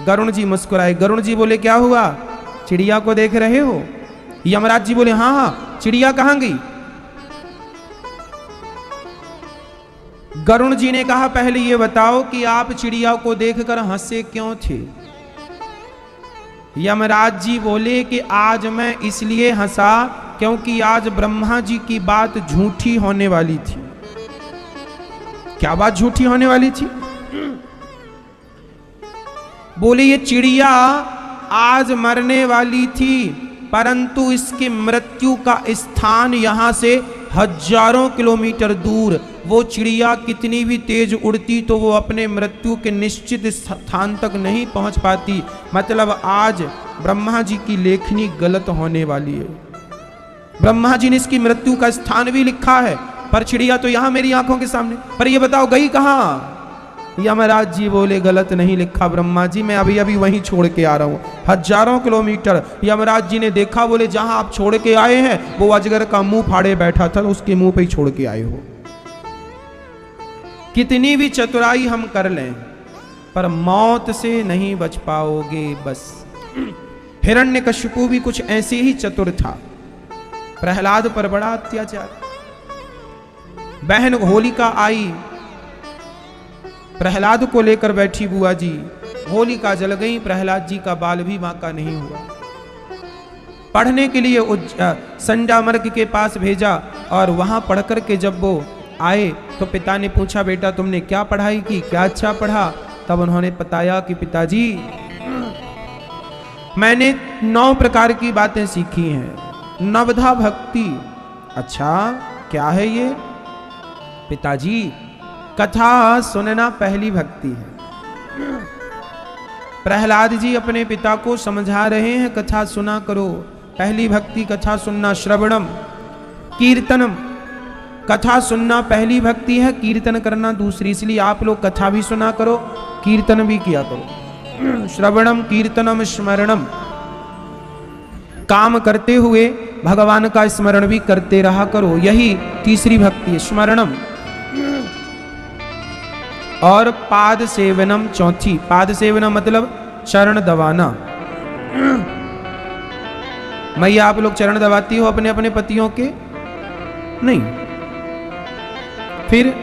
गरुण जी मुस्कुराए। गरुण जी बोले, क्या हुआ, चिड़िया को देख रहे हो? यमराज जी बोले, हाँ हाँ, चिड़िया कहां गई? गरुण जी ने कहा, पहले ये बताओ कि आप चिड़िया को देखकर हंसे क्यों थे? यमराज जी बोले कि आज मैं इसलिए हंसा क्योंकि आज ब्रह्मा जी की बात झूठी होने वाली थी। क्या बात झूठी होने वाली थी? बोले, ये चिड़िया आज मरने वाली थी, परंतु इसकी मृत्यु का स्थान यहां से हजारों किलोमीटर दूर। वो चिड़िया कितनी भी तेज उड़ती तो वो अपने मृत्यु के निश्चित स्थान तक नहीं पहुंच पाती। मतलब आज ब्रह्मा जी की लेखनी गलत होने वाली है। ब्रह्मा जी ने इसकी मृत्यु का स्थान भी लिखा है, पर चिड़िया तो यहां मेरी आंखों के सामने। पर ये बताओ गई कहां? यमराज जी बोले गलत नहीं लिखा ब्रह्मा जी, मैं अभी अभी वहीं छोड़ के आ रहा हूं, हजारों किलोमीटर। यमराज जी ने देखा, बोले जहां आप छोड़ के आए हैं वो अजगर का मुंह फाड़े बैठा था, उसके मुंह पे ही छोड़ के आए हो। कितनी भी चतुराई हम कर लें पर मौत से नहीं बच पाओगे। बस हिरण्यकशिपु भी कुछ ऐसे ही चतुर था, प्रहलाद पर बड़ा अत्याचार। बहन होलिका आई, प्रहलाद को लेकर बैठी बुआ जी, होलिका जल गई, प्रहलाद जी का बाल भी बांका नहीं हुआ। पढ़ने के लिए संडामर्क के पास भेजा और वहां पढ़कर के जब वो आए तो पिता ने पूछा, बेटा तुमने क्या पढ़ाई की, क्या अच्छा पढ़ा? तब उन्होंने बताया कि पिताजी मैंने 9 प्रकार की बातें सीखी हैं। नवधा भक्ति। अच्छा क्या है ये? पिताजी कथा सुनना पहली भक्ति है। प्रहलाद जी अपने पिता को समझा रहे हैं, कथा सुना करो, पहली भक्ति कथा सुनना। श्रवणम कीर्तनम, कथा सुनना पहली भक्ति है, कीर्तन करना दूसरी। इसलिए आप लोग कथा भी सुना करो, कीर्तन भी किया करो। श्रवणम कीर्तनम स्मरणम, काम करते हुए भगवान का स्मरण भी करते रहा करो, यही तीसरी भक्ति है, स्मरणम। और पाद सेवनम चौथी। पाद सेवनम मतलब चरण दबाना। मैया आप लोग चरण दबाती हो अपने अपने पतियों के? नहीं। फिर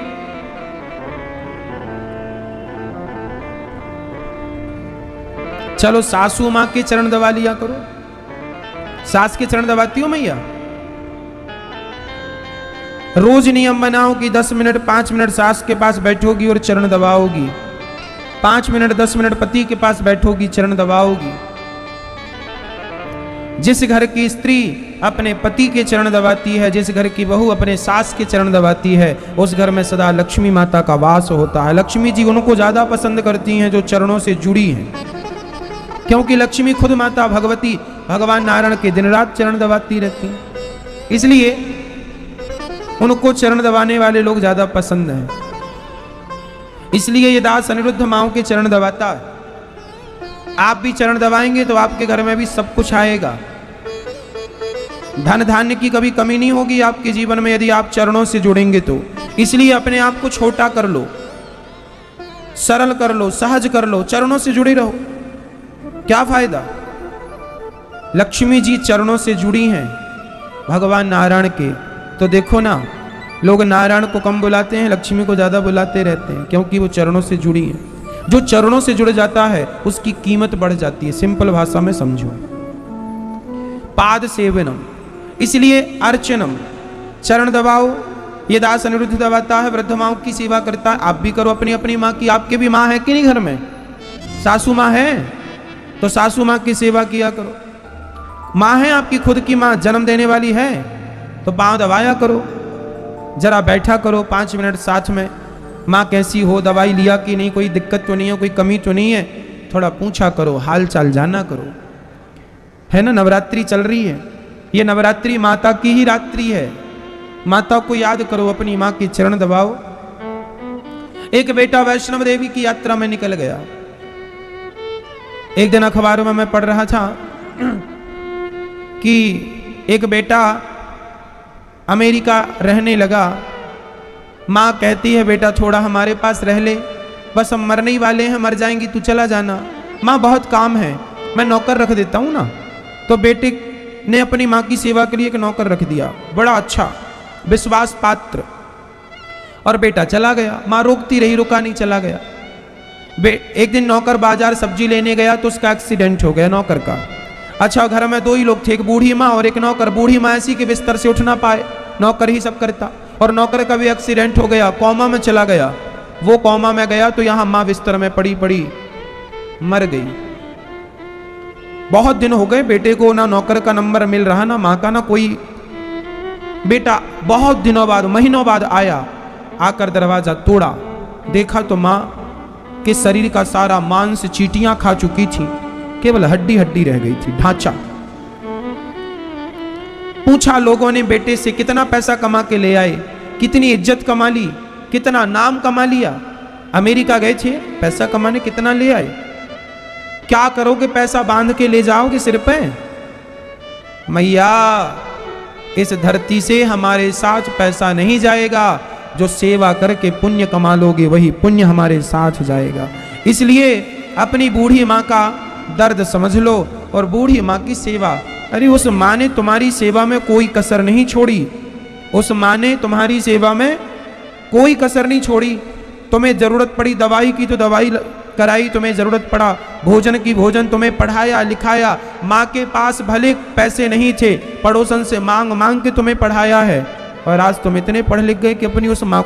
चलो सासू मां के चरण दबा लिया करो। सास के चरण दबाती हो मैया? रोज नियम बनाओ कि 10 मिनट 5 मिनट सास के पास बैठोगी और चरण दबाओगी, 5 मिनट 10 मिनट पति के पास बैठोगी, चरण दबाओगी। जिस घर की स्त्री अपने पति के चरण दबाती है, जिस घर की बहू अपने सास के चरण दबाती है, उस घर में सदा लक्ष्मी माता का वास होता है। लक्ष्मी जी उनको ज्यादा पसंद करती हैं जो चरणों से जुड़ी हैं, क्योंकि लक्ष्मी खुद माता भगवती भगवान नारायण के दिन रात चरण दबाती रहती हैं, इसलिए उनको चरण दबाने वाले लोग ज्यादा पसंद हैं। इसलिए ये दास अनिरुद्ध माओ के चरण दबाता है। आप भी चरण दबाएंगे तो आपके घर में भी सब कुछ आएगा। धन धान्य की कभी कमी नहीं होगी आपके जीवन में यदि आप चरणों से जुड़ेंगे तो। इसलिए अपने आप को छोटा कर लो, सरल कर लो, सहज कर लो, चरणों से जुड़े रहो। क्या फायदा? लक्ष्मी जी चरणों से जुड़ी हैं भगवान नारायण के, तो देखो ना, लोग नारायण को कम बुलाते हैं, लक्ष्मी को ज्यादा बुलाते रहते हैं, क्योंकि वो चरणों से जुड़ी है। जो चरणों से जुड़ जाता है उसकी कीमत बढ़ जाती है। सिंपल भाषा में समझो। पाद सेवनम, इसलिए अर्चनम, चरण दबाओ। ये दास अनिरुद्ध दबाता है, वृद्ध माओं की सेवा करता है। आप भी करो अपनी अपनी माँ की। आपके भी माँ है कि नहीं घर में? सासू माँ है तो सासू माँ की सेवा किया करो। माँ है आपकी खुद की माँ, जन्म देने वाली है तो पाँव दबाया करो, जरा बैठा करो 5 मिनट साथ में। माँ कैसी हो, दवाई लिया कि नहीं, कोई दिक्कत तो नहीं है, कोई कमी तो नहीं है, थोड़ा पूछा करो, हाल चाल जाना करो। है ना, नवरात्रि चल रही है, ये नवरात्रि माता की ही रात्रि है। माता को याद करो, अपनी माँ के चरण दबाओ। एक बेटा वैष्णव देवी की यात्रा में निकल गया। एक दिन अखबारों में मैं पढ़ रहा था कि एक बेटा अमेरिका रहने लगा। माँ कहती है, बेटा थोड़ा हमारे पास रह ले, बस हम मरने ही वाले हैं, मर जाएंगी, तू चला जाना। माँ बहुत काम है, मैं नौकर रख देता हूँ ना। तो बेटे ने अपनी माँ की सेवा के लिए एक नौकर रख दिया, बड़ा अच्छा विश्वास पात्र, और बेटा चला गया। माँ रोकती रही, रुका नहीं, चला गया। एक दिन नौकर बाजार सब्जी लेने गया तो उसका एक्सीडेंट हो गया नौकर का। अच्छा, घर में 2 ही लोग थे, एक बूढ़ी माँ और एक नौकर। बूढ़ी माँ ऐसी के बिस्तर से उठ ना पाए, नौकर ही सब करता, और नौकर का भी एक्सीडेंट हो गया, कोमा में चला गया। वो कोमा में गया तो यहाँ माँ बिस्तर में पड़ी पड़ी मर गई। बहुत दिन हो गए, बेटे को ना नौकर का नंबर मिल रहा, ना माँ का, ना कोई। बेटा बहुत दिनों बाद, महीनों बाद आया, आकर दरवाजा तोड़ा, देखा तो माँ के शरीर का सारा मांस चींटियां खा चुकी थी, केवल हड्डी हड्डी रह गई थी, ढांचा। पूछा लोगों ने बेटे से, कितना पैसा कमा के ले आए, कितनी इज्जत कमा ली, कितना नाम कमा लिया। अमेरिका गए थे पैसा कमाने, कितना ले आए, क्या करोगे, पैसा बांध के ले जाओगे सिर पे। मैया इस धरती से हमारे साथ पैसा नहीं जाएगा, जो सेवा करके पुण्य कमा लोगे वही पुण्य हमारे साथ जाएगा। इसलिए अपनी बूढ़ी माँ का दर्द समझ लो और बूढ़ी माँ की सेवा। अरे उस माँ ने तुम्हारी सेवा में कोई कसर नहीं छोड़ी, उस माँ ने तुम्हारी सेवा में कोई कसर नहीं छोड़ी। तुम्हें जरूरत पड़ी दवाई की तो दवाई कराई, तुम्हें जरूरत पड़ा भोजन की भोजन, तुम्हें पढ़ाया लिखाया। माँ के पास भले पैसे नहीं थे, पड़ोसन से मांग मांग के तुम्हें पढ़ाया है, और आज तुम इतने पढ़ लिख गए कि अपनी उस माँ